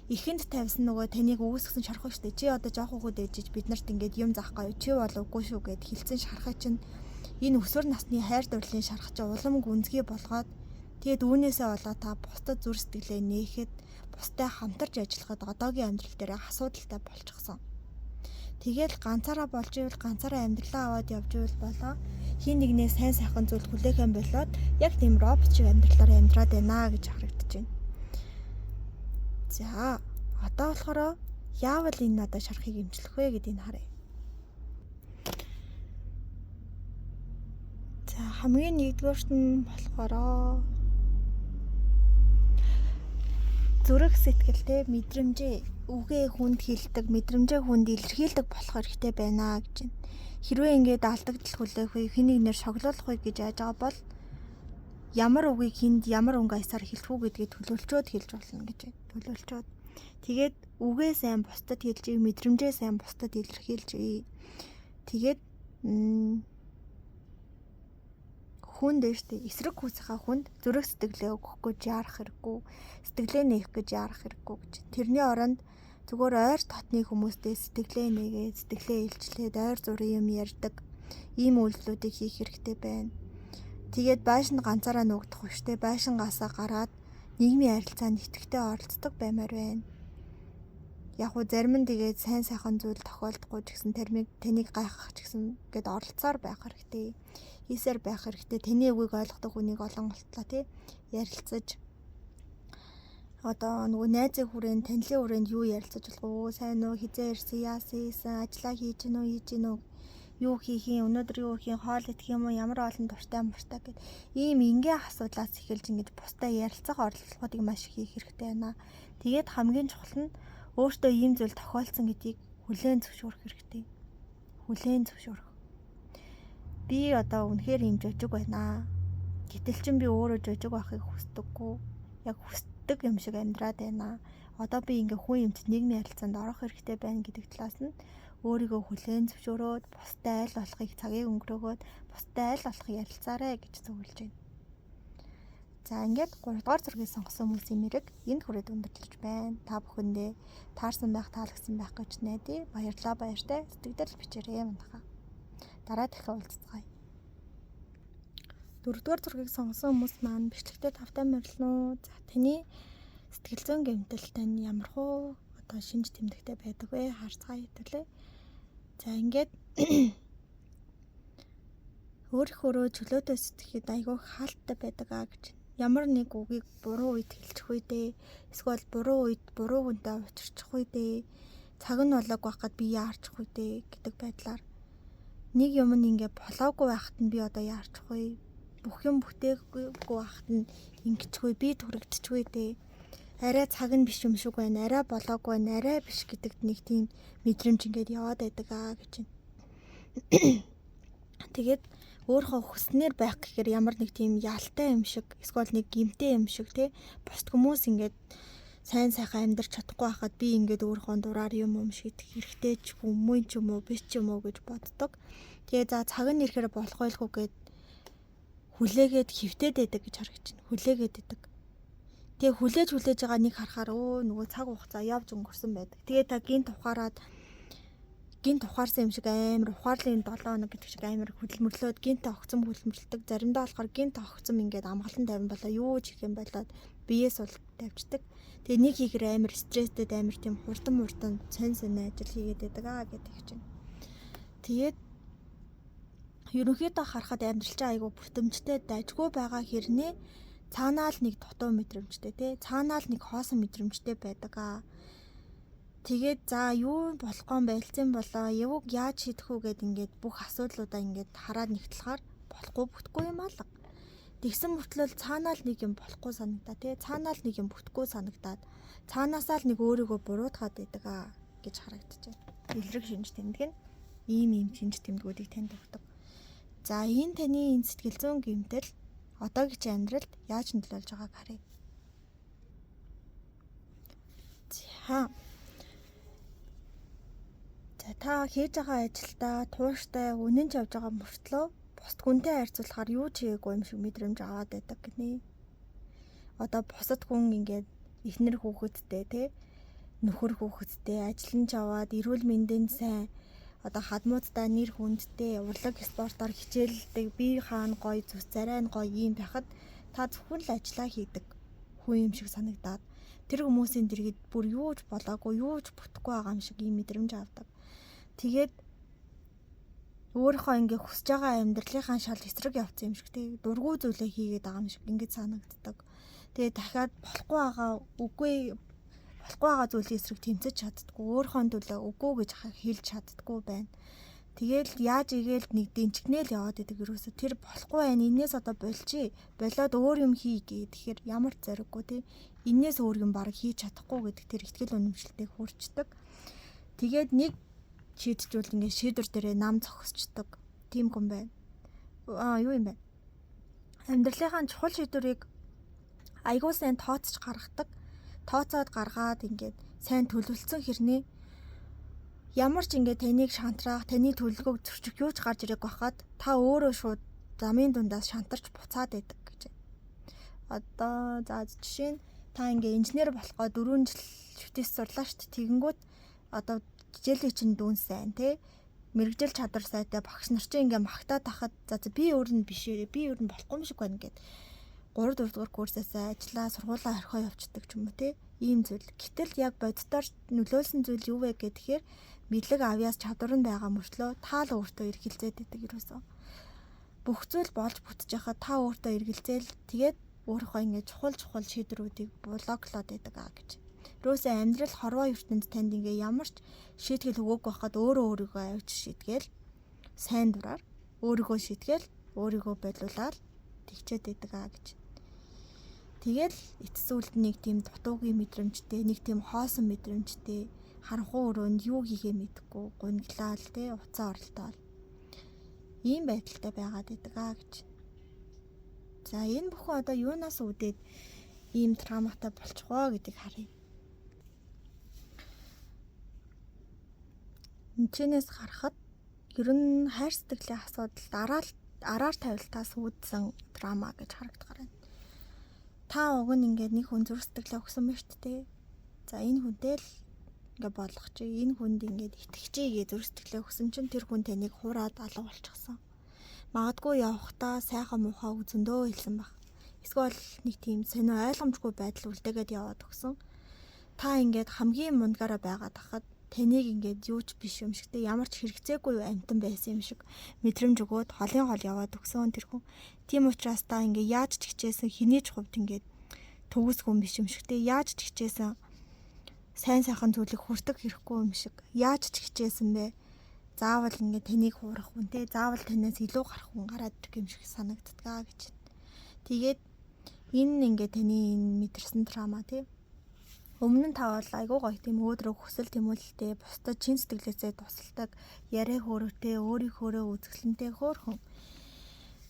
ихэнд тавьсан нөгөө таныг үүсгэсэн шархах штэ. Чи одоо жоох хөвгүүд ээжиж бид нарт ингээд юм заах гоё. Чи бол үгүй шүү гэд хилцэн шархах чинь энэ өсвөр насны хайр дурлалын шархах чинь улам гүнзгий болгоод тэгээд үүнээсээ болоод та бусдад зүр сэтгэлээ нээхэд бустай хамтарч ажиллахад одоогийн амьдрал дээр асуудалтай болчихсон. Тэгэл ганцаараа болж ивэл ганцаараа амьдралаа аваад явж ивэл болоо хин нэгнээ сайн сайхан зүйл хүлээхэн болоод яг тийм робот шиг амьдралаар амьдраад байна гэж харагдаж байна. За одоо болохоор яавал энэ надад шарахыг эмчлэх вэ гэдгийг харъя. За хамгийн нэгдүгээрт нь болохоор зүрх сэтгэлтэй мэдрэмжээ үгээ хүнд хэлдэг, мэдрэмжээ хүнд илэрхийлдэг болох хэрэгтэй байна гэж байна. Хэрвээ ингээд алдагдал хүлээх вэ, хэнийг нэр шоглуулах вэ гэж яаж байгаа бол ямар үгийг хүнд ямар өнгө аясаар хэлэх үү гэдгийг төлөвлөчөөд хэлж болно гэж байна. Төлөвлөчөөд. Тэгээд үгээ сайн бусдад хэлж, мэдрэмжээ сайн бусдад илэрхийлж. Тэгээд хүнд дэжтэй эсрэг хүсэхаа хүнд зүрх сэтгэлээ өгөхгүй яарах хэрэггүй, сэтгэлээ нээх гэж яарах хэрэггүй гэж. Тэрний оронд зүгээр ойр дотны хүмүүстэй сэтгэлээ нээгээд, сэтгэлээ илчлээд ойр зургийн юм ярьдаг ийм үйлдэлүүдийг хийх хэрэгтэй байна. Тэгээд байшинд ганцаараа нуугдах хүчтэй байшингаасаа гараад нийгмийн харилцаанд идэвхтэй оролцдог баймаар байна. Яг уу зарим нь тэгээд сайн сайхан зүйл тохиолдохгүй ч гэсэн таныг гайхах ч гэсэн гээд оролцоор байх хэрэгтэй. Хийсээр байх хэрэгтэй. Таны үгийг ойлгодог хүнийг олон олтлоо тий ярилцаж одоо нөгөө найзын хүрээнд танилын хүрээнд юу ярилцаж болох вэ? Сайн уу? Хизээ ирсэн? Яасан ийсэн? Ажлаа хийж гинөө, хийж гинөө? Юу хийх юм? Өнөөдөр юу хийх юм? Хоол идэх юм уу? Ямар олон дуртай муртай гэд ийм ингийн асуудлаас эхэлж ингэж бусдаа ярилцах орлогыг маш их хийх хэрэгтэй байна. Тэгээд хамгийн чухал нь өөртөө ийм зүйл тохиолдсон гэдгийг хүлээн зөвшөөрөх хэрэгтэй. Хүлээн зөвшөөрөх. Би одоо үнэхээр ийм жожиг байна. Гэтэл чин би өөрөө жожиг байхыг хүсдэггүй. Яг хүсдэг юм шиг амьдраад байна. Одоо би ингээ хүн юмд нийгмийн харилцаанд орох хэрэгтэй байна гэдэг талаас нь өөрийгөө хүлээн зөвшөөрөөд бусдад айл болохыг цагийг өнгөрөөгөөд бусдад айл болохыг ярилцаарай гэж зөвлөж байна. За ингээд 3 дугаар зургийг сонгосон хүмүүсийн мэрэг энд хүрээд өндөрлөж байна. Та бүхэндээ таарсан байх, таалагдсан байх гэж найдаа. Баярлалаа, баяртай. Сэтгэл бичээрэй манайхаа. Дараа дахин уулзцгаая. 4 дугаар зургийг сонгосон хүмүүс маань бичлэгтээ тавтай морилно. За таны сэтгэл зүйн гэмтэл тань ямар хөө одоо шинж тэмдэгтэй байдаг вэ? Харцгаая хэвлээ. За ингээд өөрийнхөө чөлөөтэй сэтгэхэд айгүй хаалттай байдаг гэж. Ямар нэг үгийг буруу үед хэлчих үү дээ. Эсвэл буруу үед буруу хүнтэй учирчих үү дээ. Цаг нь болоог байхад би яарчих үү дээ гэдэг байдлаар нэг юм ингээ болоогүй байхад нь би одоо яарчих вэ? Бүх юм бүтээхгүй байхад нь ингэчихгүй би түрэгдчихгүй дээ. Арай цаг нь биш юм шиг байна. Арай болоогүй байна. Арай биш гэдэгт нэг тийм мэдрэмж ингээд яваад байдаг гэж байна. Тэгээд өөрөө хүснээр байх гэхээр ямар нэг тийм ялтай юм шиг эсвэл нэг гимтэй юм шиг тий бусд хүмүүс ингээд сайн сайхан амьдарч чадахгүй байхад би ингээд өөрийнхөө дураар юм шийдэх хэрэгтэй ч юм уу биш ч юм уу гэж боддог. Тэгээ за цаг нь ирэхээр болох байлгүй гэд хүлээгээд хөвтөд байдаг гэж харагдаж байна. Хүлээгээд байдаг. Тэгээ хүлээж байгаа нэг харахаар нөгөө цаг хугацаа явж өнгөрсөн байдаг. Тэгээ та гинт ухаарсан юм шиг амар ухаарлын 7 хоног гэдэг шиг амар хөдөлмөрлөөд гинт огцом хөдөлмөрлөдөг. Заримдаа болохоор гинт огцом ингээд амгалан тавин болоо юу ч их юм болоод биеэс бол тавьчихдаг. Тэгээ нэг хийхэр амар стресстэй амар тийм хурдан сонь ажил хийгээд байдаг гэдэг чинь. Тэгээд ерөнхийдөө харахад амьдралч айгу бүтэмжтэй дайжгүй байгаа хэрнээ цаанаа л нэг дутуу мэдрэмжтэй тий цаанаа л нэг хоосон мэдрэмжтэй байдаг. Тэгээд за юу болохгүй байлцсан болоо явуг яаж шийдэх үү гэд ингээд бүх асуудлуудаа ингээд хараад нэгтлэхээр болохгүй бүтгүй юм алга. Тэгсэн мөртлөө цаанаа л нэг юм болохгүй санагдаа тий цаанаа л нэг юм бүтэхгүй санагдаад цаанаасаа л нэг өөрийгөө буруутгаад байдаг гэж харагдаж байна. Илрэг шинж тэмдэг нь ийм шинж тэмдгүүдийг танд өгдөг. За энэ таны энэ сэтгэл зүйн гэмтэл одоогийн чи амьдралд яаж нөлөөлж байгааг харъя. За та хийж байгаа ажилдаа тууштай үнэнч явж байгаа мөртлөө бусд хүнтэй харьцуулахаар юу ч хийгээгүй юм шиг мэдрэмж аваад байдаг гинэ. одоо бусад хүн ингээд эхнэр хүүхэдтэй тий нөхөр хүүхэдтэй ажиллаж аваад эрүүл мэндийн сайн одоо хадмуудтай нэр хүндтэй урлаг спортоор хичээлдэг бие хаана гоё зүс зарай нь гоё юм байхад та зөвхөн л ажиллаа хийдэг хүн юм шиг санагдаад тэр хүмүүсийн дэргэд бүр юу ч болоогүй юу ч бүтэхгүй байгаа юм шиг ийм мэдрэмж авдаг. Тэгээд өөрийнхөө ингээ хүсэж байгаа амьдралынхаа шал эсрэг явцсан юм шиг тий дургүй зүйлээ хийгээд байгаа юм шиг ингэж санагддаг. Тэгээд дахиад болохгүй байгаа зүйлийн эсрэг тэмцэж чаддаггүй өөрийнхөө төлөө үгүй гэж хэлж чаддаггүй байна. Тэгэл яаж игээл нэг дэнчгнэл яваад идэг ерөөсө тэр болохгүй байна. Инээс одоо болоод өөр юм хий гэхээр ямар зориггүй тий. Инээс өөр юм баг хийж чадахгүй гэдэг тэр ихтгэл үнэмшилтэйг хүрчдэг. Тэгээд нэг шийдчихвэл ингээд шийдвэр дээрээ нам зогсчдаг. Тийм хүн байна. Юу юм бэ? Амьдралынхаа чухал шийдвэрийг айгуу сайн тооцож гаргадаг. Тооцоод гаргаад ингээд сайн төлөвлөсөн хэрнээ ямар ч ингээд таныг шантраах, таны төлөвлөгөөг зөрчих юу ч гарч ирэх байхад та өөрөө шууд замын дундаас шантарч буцаад байдаг гэж. Одоо за жишээ нь та ингээд инженер болохоо 4 жил шүтээс сурлаа шүү дээ. Тэгэнгүүт одоо хичээлийн чинь дүүн сайн тий мэрэгжил чадвар сайтай багш нар чинь ингээд магтаад тахад за би өөр нь бишээрээ би өөр нь болохгүй юм шиг байна гэд 3 4 дугаар курсаас ажиллаа сургуулаа орхио явцдаг ч юм уу тий ийм зүйл. Гэтэл яг боддоор нөлөөлсөн зүйл юу вэ гэхээр мэдлэг авьяас чадвар нь байгаа мөртлөө та л өөртөө эргэлзээд байдаг ерөөсөө. Бүх зүйл болж бүтэж байхад та өөртөө эргэлзээл тэгээд өөрийнхөө ингээд чухал шийдвэрүүдийг блоклоод байдаг гэж. Ерөөсөө амьдрал хорвоо ертөнд танд ингээ ямар ч шийтгэл өгөөг байхад өөрийгөө авч шийдгээл сайн дураар өөрийгөө шийдгээл өөрийгөө болиулаад тэгчээд байдаг гэж. Тэгэл эцэс үлд нэг тийм дутуугийн мэдрэмжтэй, нэг тийм хоосон мэдрэмжтэй, харанхуй өрөөнд юу хийхээ мэдэхгүй, гуниглал те уцаа оролдоол. Ийм байдалтай байгаад байдаг гэж. За энэ бүхэн одоо юунаас үүдээд ийм травматай болчихвоо гэдгийг харъя. Энэчнээс харахад ер нь хайр сэтгэлийн асуудал араар тавилтаас үүдсэн драма гэж харагдах юм. Та уг нь ингээд нэг хүн зүрх сэтгэлээ өгсөн мэт те. За энэ хүнтэй л ингээд болох чи энэ хүнд ингээд итгэжээ гэж зүрх сэтгэлээ өгсөн чинь тэр хүн таныг хураад алга болчихсон. Магадгүй явахдаа сайхан муухай үзэндөө хэлсэн баг. Эсвэл нэг тийм сонио ойлгомжгүй байдал үлдээгээд яваад өгсөн. Та ингээд хамгийн мундгаараа байгаад хахад таныг ингээд юу ч биш юм шиг те ямар ч хэрэгцээгүй амтан байсан юм шиг мэдрэмж өгөөд холын хол яваад өгсөн тэр хүн. Тийм учраас та ингээд яаж ч хичээсэн хэний ч хувьд ингээд төгс хүн биш юм шиг те яаж ч хичээсэн сайн сайхан зүйлийг хүртэх хэрэггүй юм шиг яаж ч хичээсэн бэ заавал ингээд таныг хуурах хүн те заавал танаас илүү гарах хүн гараад ирэх юм шиг санагддгаа гэж. Тэгээд энэ ингээд таны энэ мэдэрсэн драма те өмнө нь та бол айгүй гоё тийм өөдрөг хүсэл тэмүүлэлтэй бусдад чин сэтгэлээсээ тусалдаг яриа хөөрөтэй өөрийнхөөрөө үзэсгэлэнтэй хөөрхөн.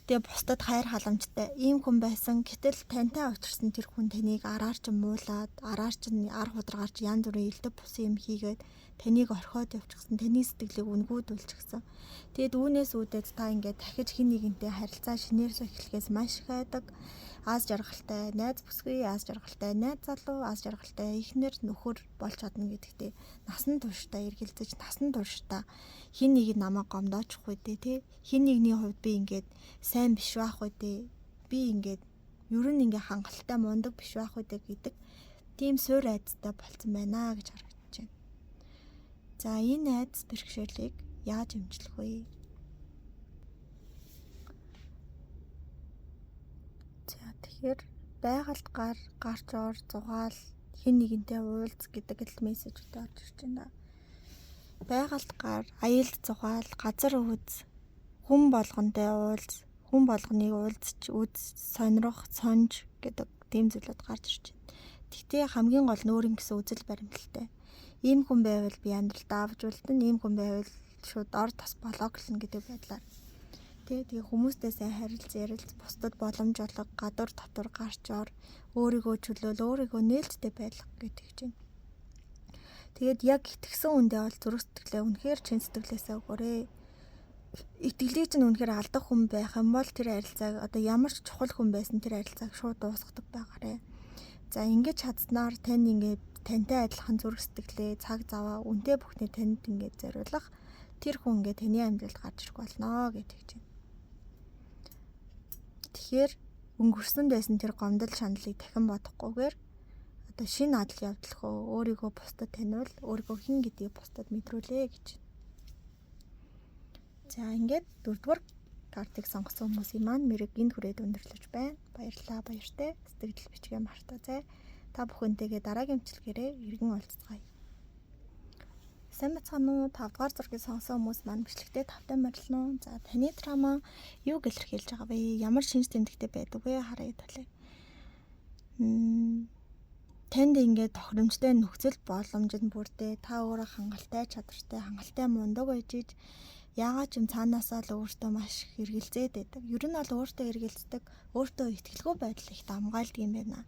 Тэгээ бусдад хайр халамжтай ийм хүн байсан. Гэтэл тантай учирсан тэр хүн таныг араар ч муулаад араар ч ар худрагаарч янз бүрийн элдв бусын юм хийгээд таныг орхиод явчихсан. Таны сэтгэлийг үнгүүдүүлчихсэн. Тэгээд үүнээс үүдээд та ингээд дахиж хин нэгэнтэй харилцаа шинээрс эхлэхээс маш их айдаг. Аз жаргалтай найз бүсгүй, аз жаргалтай найз залуу, аз жаргалтай эхнэр нөхөр болж чадна гэдэгтэй насан туршдаа эргэлзэж насан туршдаа хин нэг намайг гомдоочихгүй дээ тий. Хин нэгний хувьд би ингээд сайн биш байх үү дээ. Би ингээд ер нь ингээд хангалттай мундаг биш байх үү дээ гэдэг тийм суур айдастай болцсон байна гэж харагдаж байна. За энэ айдас бэрхшээлийг яаж эмчлэх вэ? Тэгэхээр байгальд гарч ор зугаал хэн нэгэнтэй уулз гэдэг л мессежтэй орж ирж байна. Байгальд гар, аялд зугаал, газар үз, хүн болгонтэй уулз, хүн болгоныг уулзч үз, сонирох, сонж гэдэг тийм зүйлүүд гарч ирж байна. Гэхдээ хамгийн гол нь өөрийн гэсэн үзэл баримталтай. Ийм хүн байвал би амьдралдаа авч үлдэн, ийм хүн байвал шууд ор тос блоклно гэдэг байдлаар. Тэгээ хүмүүстэй сайн ярилц бусдад боломж олго гадуур татвар гарч ор өөрийгөө чөлөөл өөрийгөө нээлттэй байлгах гэдэг чинь. Тэгээд яг итгэсэн үндэ бол зүрх сэтгэлээ үнэхээр чин сэтгэлээсээ өгөөрэй. Итгэлийг чинь үнэхээр алдах хүн байх юм бол тэр харилцааг одоо ямар ч чухал хүн байсан тэр харилцааг шууд дуусгадаг байгаарэ. За ингэж чадсанаар танд ингээд тантай адилхан зүрх сэтгэлээ, цаг заваа, үнтэй бүхний танд ингээд зориулах тэр хүн ингээд таны амьдралд гарч ирэх болно гэдэг чинь. Тэгэхээр өнгөрсөн байсан тэр гомдол шаналлыг дахин бодохгүйгээр одоо шинэ адал явдлахөө өөрийгөө бусдад таниул, өөрийгөө хэн гэдгийг бусдад мэдрүүлээ гэж. За ингээд 4-р картыг сонгосон хүмүүсийн маань мэрэг энд хүрээд өндөрлөж байна. Баярлалаа, баяртай. Сэтгэл бичгээ мартаоцай. Та бүхэнтэйгээ дараагийн бичлэгээрээ иргэн уулзцгаая. Сайн бацгаана уу? 5-р зургийг сонгосон хүмүүс маань бичлэгтээ тавтай морилно. За таны драма юу илэрхийлж байгаа вэ? Ямар шинж тэмдэгтэй байдаг вэ? Харъя талаа. Танд ингээд тохиромжтой нөхцөл боломжид бүрдээ та өөрөө хангалттай, чадвартай, хангалттай мундаг байж иж яагаад ч юм цаанаасаа л өөртөө маш их эргэлзээд байдаг. Ер нь бол өөртөө эргэлздэг, өөртөө итгэлгүй байдал их хамгаалдаг юм байна.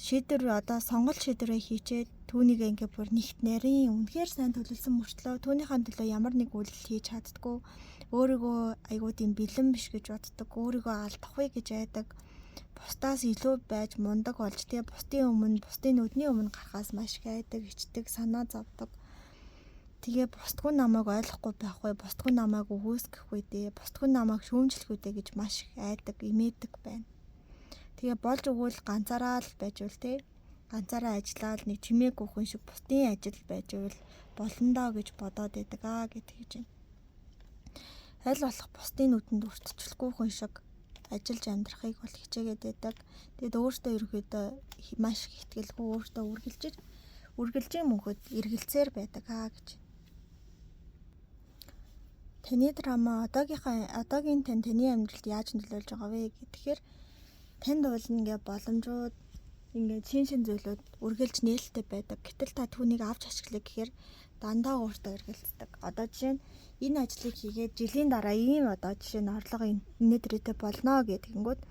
Шийдвэр одоо сонголт шийдвэрээ хийчээд түүнийг ингээ бүр нэгт нарийн үнэхээр сайн төлөвлөсөн мөртлөө түүнийхэн төлөө ямар нэг үйлдэл хийж чаддгүй, өөрийгөө айгуу тийм бэлэн биш гэж боддог, өөрийгөө алдахгүй гэж айдаг, бусдаас илүү байж мундаг болж тэгээ бусдын нүдний өмнө гарахаас маш их айдаг, ичдэг, санаа зовдөг. Тэгээ бусдгүй намайг ойлгохгүй байх вэ, бусдгүй намайг өгөөсгөхгүй дээ, бусдгүй намайг шүүмжлэхгүй дээ гэж маш их айдаг, имээдэг байна. Тэгээ болж өгвөл ганцаараа л байж үл те. Ганцаараа ажиллаад нэг чимээгүй хүн шиг бусдын ажил байж үл болно доо гэж бодоод байдаг гэдэг чинь. Аль болох бусдын нүдэнд өртчихлгүй хүн шиг ажиллаж амьдрахыг бол хичээгээд байдаг. Тэгэд өөртөө ерөөдөө маш их ихтгэлгүй өөртөө үргэлжийн мөнхөд эргэлзээр байдаг гэж. Таны драма одоогийн таны амьдралд яаж нөлөөлж байгаа вэ гэхээр танд бол ингээ боломжууд ингээ шин зүйлүүд үргэлж нээлттэй байдаг. Гэтэл та түүнийг авч ашиглая гэхээр дандаа өөртөө эргэлздэг. Одоо жишээ нь энэ ажлыг хийгээд жилийн дараа ийм одоо жишээ нь орлого инээдрэтэй болно гэдэгэнгүүт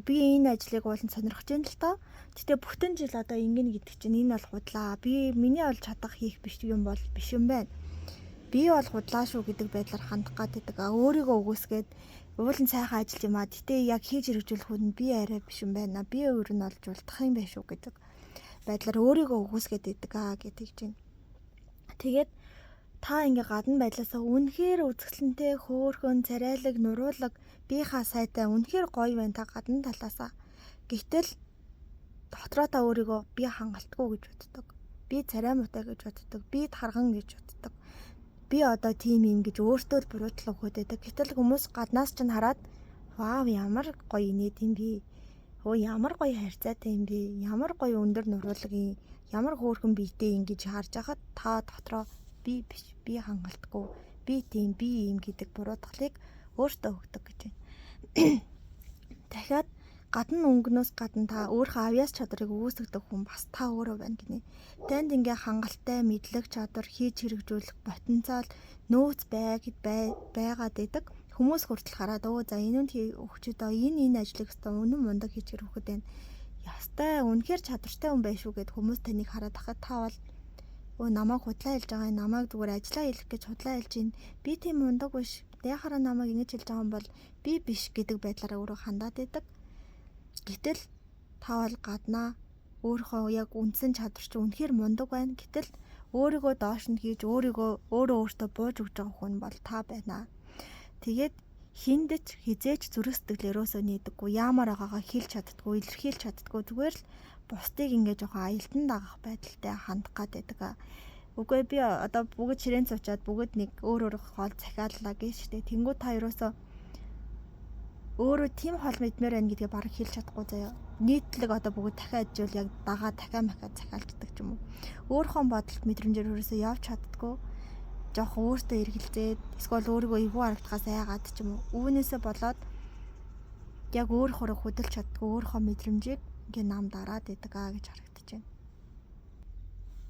би энэ ажлыг уулын сонирхож байна л тоо. Гэтэ бүтэн жил одоо ингэнэ гэдэг чинь энэ бол худлаа. Миний бол чадах хийх биш юм бол биш юм байна. Би бол худлаа шүү гэдэг байдлаар хандах гэдэг. Өөрийгөө өгөөсгээд уулын сайхан ажил юм аа. Гэтэ яг хийж хэрэгжүүлэх хүн би арай биш юм байна. Би өөр нь олж улдах юм байх шүү гэдэг байдлаар өөрийгөө өгөөсгээд идэг гэдэг чинь. Тэгээд та ингээ гадна байдлаасаа үнэхээр үзэсгэлэнтэй, хөөрхөн, царайлаг, нуруулаг, бийнхаа сайтай үнэхээр гоё байна та гадна талаасаа. Гэтэл дотроо та өөрийгөө би хангалтгүй гэж боддог. Би царай муутай гэж боддог. Би тарган гэж боддог. Би одоо тийм юм гэж өөртөө л буруутгал өгөхөд байдаг. Гэтэл хүмүүс гаднаас ч хараад вау ямар гоё инээд юм бэ? Ямар гоё харьцаатай юм бэ? Ямар гоё өндөр нуруулаг юм? Ямар хөөрхөн биетэй юм гэж харж байхад та дотроо би биш, би хангалтгүй, би тийм, би юм гэдэг буруутгалыг өөртөө өгдөг гэж байна. Дахиад гадна өнгнөөс гадна та өөрийнхөө авьяас чадрыг өгөөсгдөг хүн бас та өөрөө байна гинэ. Танд ингээ хангалттай мэдлэг чадвар хийж хэрэгжүүлэх потенциал нөөц байгаад байдаг. Хүмүүс хүртэл хараад за энэ өгчөдөө энэ ажлыг өстой үнэн мундаг хийж хэрэгхэд байна. Ястай үнэхээр чадвартай хүн байх шүү гэд хүмүүс таныг хараад хахад та бол намайг худлаа хэлж байгаа юм, намайг зүгээр ажиллаа хэлэх гэж худлаа хэлж байна. Би тийм мундаг биш. Яхаараа намайг ингэж хэлж байгаа юм бол би биш гэдэг байдлаараа өөрөө хандаад байдаг. Гэтэл та бол гаднаа өөрийнхөө яг үндсэн чадвар чинь үнэхээр мундаг байна. Гэтэл өөрийгөө доош нь хийж өөртөө бууж өгч байгаа хүн бол та байна. Тэгээд хиндэж хизээч зүрх сэтгэлээрөөсөө нийдэггүй, яамаар байгаагаа хэлж чаддгүй, илэрхийлж чаддгүй, зүгээр л бусдыг ингээ жоохон аялдан дагах байдалтай хандах гэдэг. Үгүй би одоо бүгд ширээн цуучаад бүгд нэг өөр хоол захиаллаа гэж штэ. Тэнгүү та ерөөсөө өөрөө тийм хоол мэдмээр байна гэдгээ бараг хэлж чадахгүй заяа. Нийтлэг одоо бүгд дахиад ажил яг дагаа дахиад захиалждаг ч юм уу. Өөрийнхөө бодолт мэдрэмжээр ерөөсөө явж чаддгүй. Жоохон өөртөө эргэлзээд эсвэл өөрийгөө эвгүй харагдахаас айгаад ч юм уу. Үүнээсээ болоод яг өөр хураг хөдөлж чаддгүй өөрийнхөө мэдрэмжийг ингээ нам дараад идэг гэж харагдаж байна.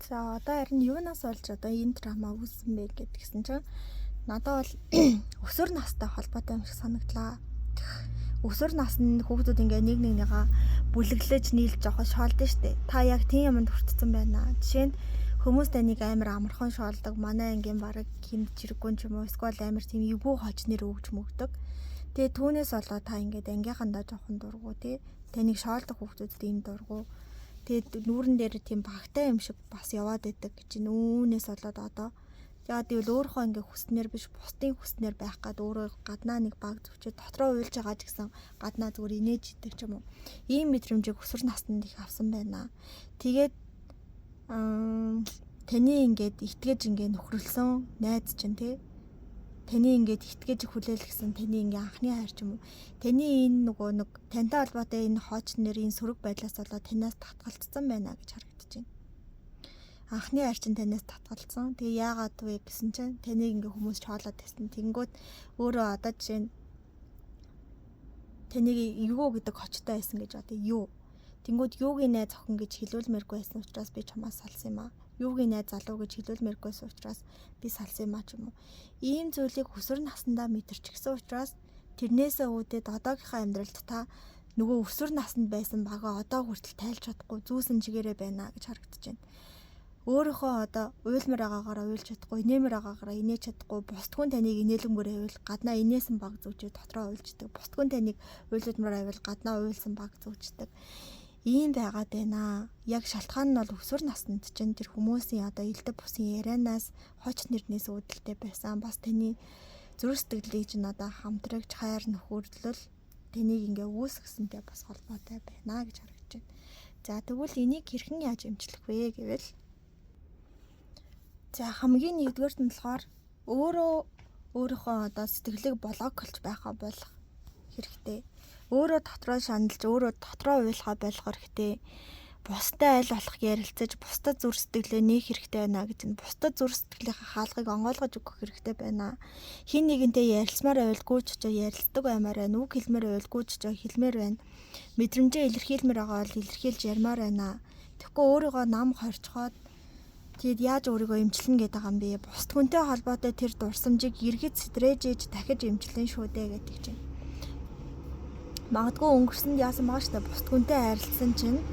За одоо харин юунаас болж одоо энэ драма үүссэн бэ гэдгсэн чинь надад бол өсвөр настай холбоотой юм шиг санагдлаа. Өсвөр насны хүүхдүүд ингээ нэг нэгнийгаа бүлэглэж нийлж жоохон шоолдсон штэ. Та яг тийм юмд хүртсэн байна. Жишээ нь хүмүүс таныг амар амархан шоолдог. Манай ангийн бараг хинд чирэггүй ч юм уу эсвэл амар тийм эвгүй хож нэр өгж мөгдөг. Тэгээ түүнээс болоод та ингээд ангийнхандаа жоохон дургу тий. Таныг шоолдох хүүхдүүдэд ийм дургу. Тэгээд нүүрэн дээр тийм багтай юм шиг бас яваад байдаг гэж байна. Үүнээс болоод одоо яагаад гэвэл өөрийнхөө ингээ хүснээр биш бусдын хүснээр байх гад өөрөө гаднаа нэг баг зөвчөө дотроо уйлж байгаа ч гэсэн гаднаа зүгээр инээж идэг ч юм уу. Ийм мэдрэмжийг өсвөр наснд их авсан байна. Тэгээд таны ингээд итгэж ингээ нөхрөлсөн найз чинь тий таны ингээд итгэж хүлээл гэсэн таны ингээ анхны хайр ч юм уу. Таны энэ нөгөө нэг тантай холбоотой энэ хооч нэр энэ сөрөг байдлаас болоод танаас татгалцсан байна гэж харагдаж байна. Анхны хайр чинь танаас татгалцсан. Тэгээ яагаад вэ гэсэн чинь таныг ингээ хүмүүс чоолоод тасна. Тэнгүүд өөрөө одоо жишээ нь таныг юу гэдэг хочтой байсан гэж одоо юу. Тэнгүүд юугийн найз охин гэж хэлүүлмээргүй байсан учраас би чамаас салсан юм аа. Юугийн найз залуу гэж хэлүүлмээргүй байсан учраас би салсан юм аа ч юм уу. Ийм зүйлийг өсвөр насндаа мэдэрчихсэн учраас тэрнээсээ үүдээд одоогийнхаа амьдралд та нөгөө өсвөр наснд байсан багаа одоо хүртэл тайлж чадахгүй зүүсэн чигээрээ байна гэж харагдаж байна. Өөрийнхөө одоо уйлмар агаагаараа уйлж чадахгүй, инээмэр агаагаараа инээж чадахгүй, бусдгүй таныг инээлэнгүүр байвал гаднаа инээсэн баг зүвчээ дотроо уйлждаг. Бусдгүй таныг уйлжмаар байвал гаднаа уйлсан баг зүвчдэг. Ийм байгаад байна. Яг шалтгаан нь бол өсвөр наснд чинь тэр хүмүүсийн одоо элдв бусын ярианаас хоч нэрнээс үүдэлтэй байсан. Бас таны зүрх сэтгэлийг чинь одоо хамтрагч хайр нөхөрлөл таныг ингээ үүсгэсэнтэй бас холбоотой байна гэж харагдаж байна. За тэгвэл энийг хэрхэн яаж эмчлэх вэ гэвэл за хамгийн нэгдүгээрт нь болохоор өөрийнхөө одоо сэтгэлийг блоколж байхаа болох хэрэгтэй. Өөрөө дотроо шаналж, өөрөө дотроо уйлахаа болгох хэрэгтэй. Бусдад аль болох ярилцаж, бусдад зүрх сэтгэлээ нээх хэрэгтэй байна гэж нь бусдад зүрх сэтгэлийнхаа хаалгыг онгойлгож өгөх хэрэгтэй байна. Хин нэгэнтэй ярилцмаар байвал гүйж очоо ярилцдаг баймаар байна. Үг хэлмээр байвал гүйж очоо хэлмээр байна. Мэдрэмжээ илэрхийлмээр байгаа бол илэрхийлж ярмаар байна. Тэгэхгүй өөрийгөө нам хорчхоод тэгэд яаж өөрийгөө эмчлэнэ гэдэг юм бэ? Бусд хүнтэй холбоотой тэр дурсамжийг эргэж сэтрээжээж дахиж эмчлэн шүү дээ гэдэг чинь. Магадгүй өнгөрсөнд яасан байгаа штэ бусд хүнтэй харилцсан чинь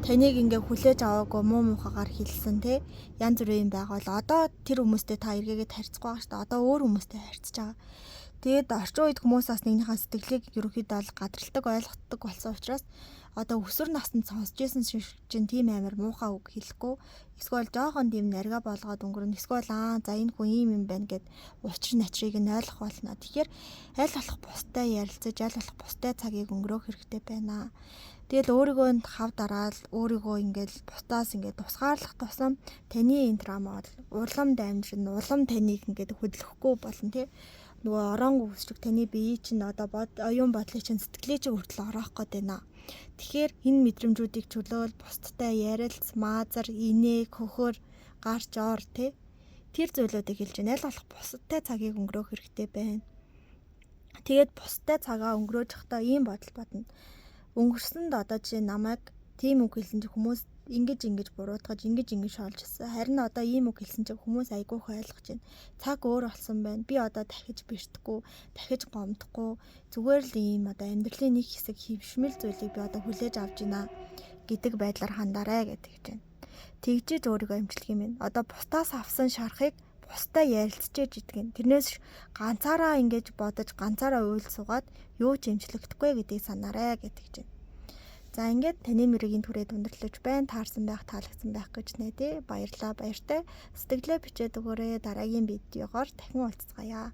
таныг ингээ хүлээж аваагүй муу мухагаар хэлсэн те янз бүрийн байгаал одоо тэр хүмүүстэй та эргээгээд харьцахгүй байгаа штэ одоо өөр хүмүүстэй харьцаж байгаа. Тэгээд орчин үед хүмүүс бас нэгнийхээ сэтгэлийг ерөнхийдөө бол гадралдаг ойлгодог болсон учраас одоо өсвөр наснд сонсч байсан чинь тийм амар муухай үг хэлэхгүй эсвэл жоохон тийм нарга болгоод өнгөрнө эсвэл за энэ хүн ийм юм байна гэд учир начрыг нь ойлгох болно. Тэгэхээр аль болох бустай ярилцаж аль болох бустай цагийг өнгөрөөх хэрэгтэй байна. Тэгэл өөрийгөө хав дараал өөрийгөө ингээл бутаас ингээд тусгаарлах тусам таны энэ драма бол улам дамжин улам таныг ингээд хөдлөхгүй болно тий. Нөгөө орон үсчиг таны бие чинь одоо оюун бодлыг чинь сэтгэлээ чинь хүртэл ороох гээд байна. Тэгэхээр энэ мэдрэмжүүдийг чөлөөл бусдтай ярилц, маазар, инээ, хөхөр, гарч ор тий. Тэр зүйлүүдийг хэлж байна. Аль болох бусдтай цагийг өнгөрөөх хэрэгтэй байна. Тэгээд бусдтай цагаа өнгөрөөж явахдаа ийм бодол бодно. Өнгөрсөнд одоо жишээ намайг тийм үг хэлсэн чинь хүмүүс ингэж буруутгаж ингэж шоолжсэн. Харин одоо ийм үг хэлсэн чинь хүмүүс айгүйх ойлгож байна. Цаг өөр болсон байна. Би одоо дахиж бэртэхгүй, дахиж гомдохгүй зүгээр л ийм одоо амьдралын нэг хэсэг хөвшмөл зүйлийг би одоо хүлээж авч байна гэдэг байдлаар хандаарай гэдэг чинь. Тэгжиж өөрийгөө эмчлэх юм байна. Одоо бусдаас авсан шарахыг бусдаа ярилцчээж идэгэн. Тэрнээс ганцаараа ингэж бодож ганцаараа уйл суугаад юу ч эмчлэгдэхгүй гэдгийг санаарай гэдэг чинь. За ингээд таны мөрөгийн түрээд өндөрлөж байна. Таарсан байх, таалагдсан байх гэж найдаа. Баярлалаа, баяртай. Сэтгэлээ бичээд өгөөрэй. Дараагийн видеогоор дахин уулзцаая.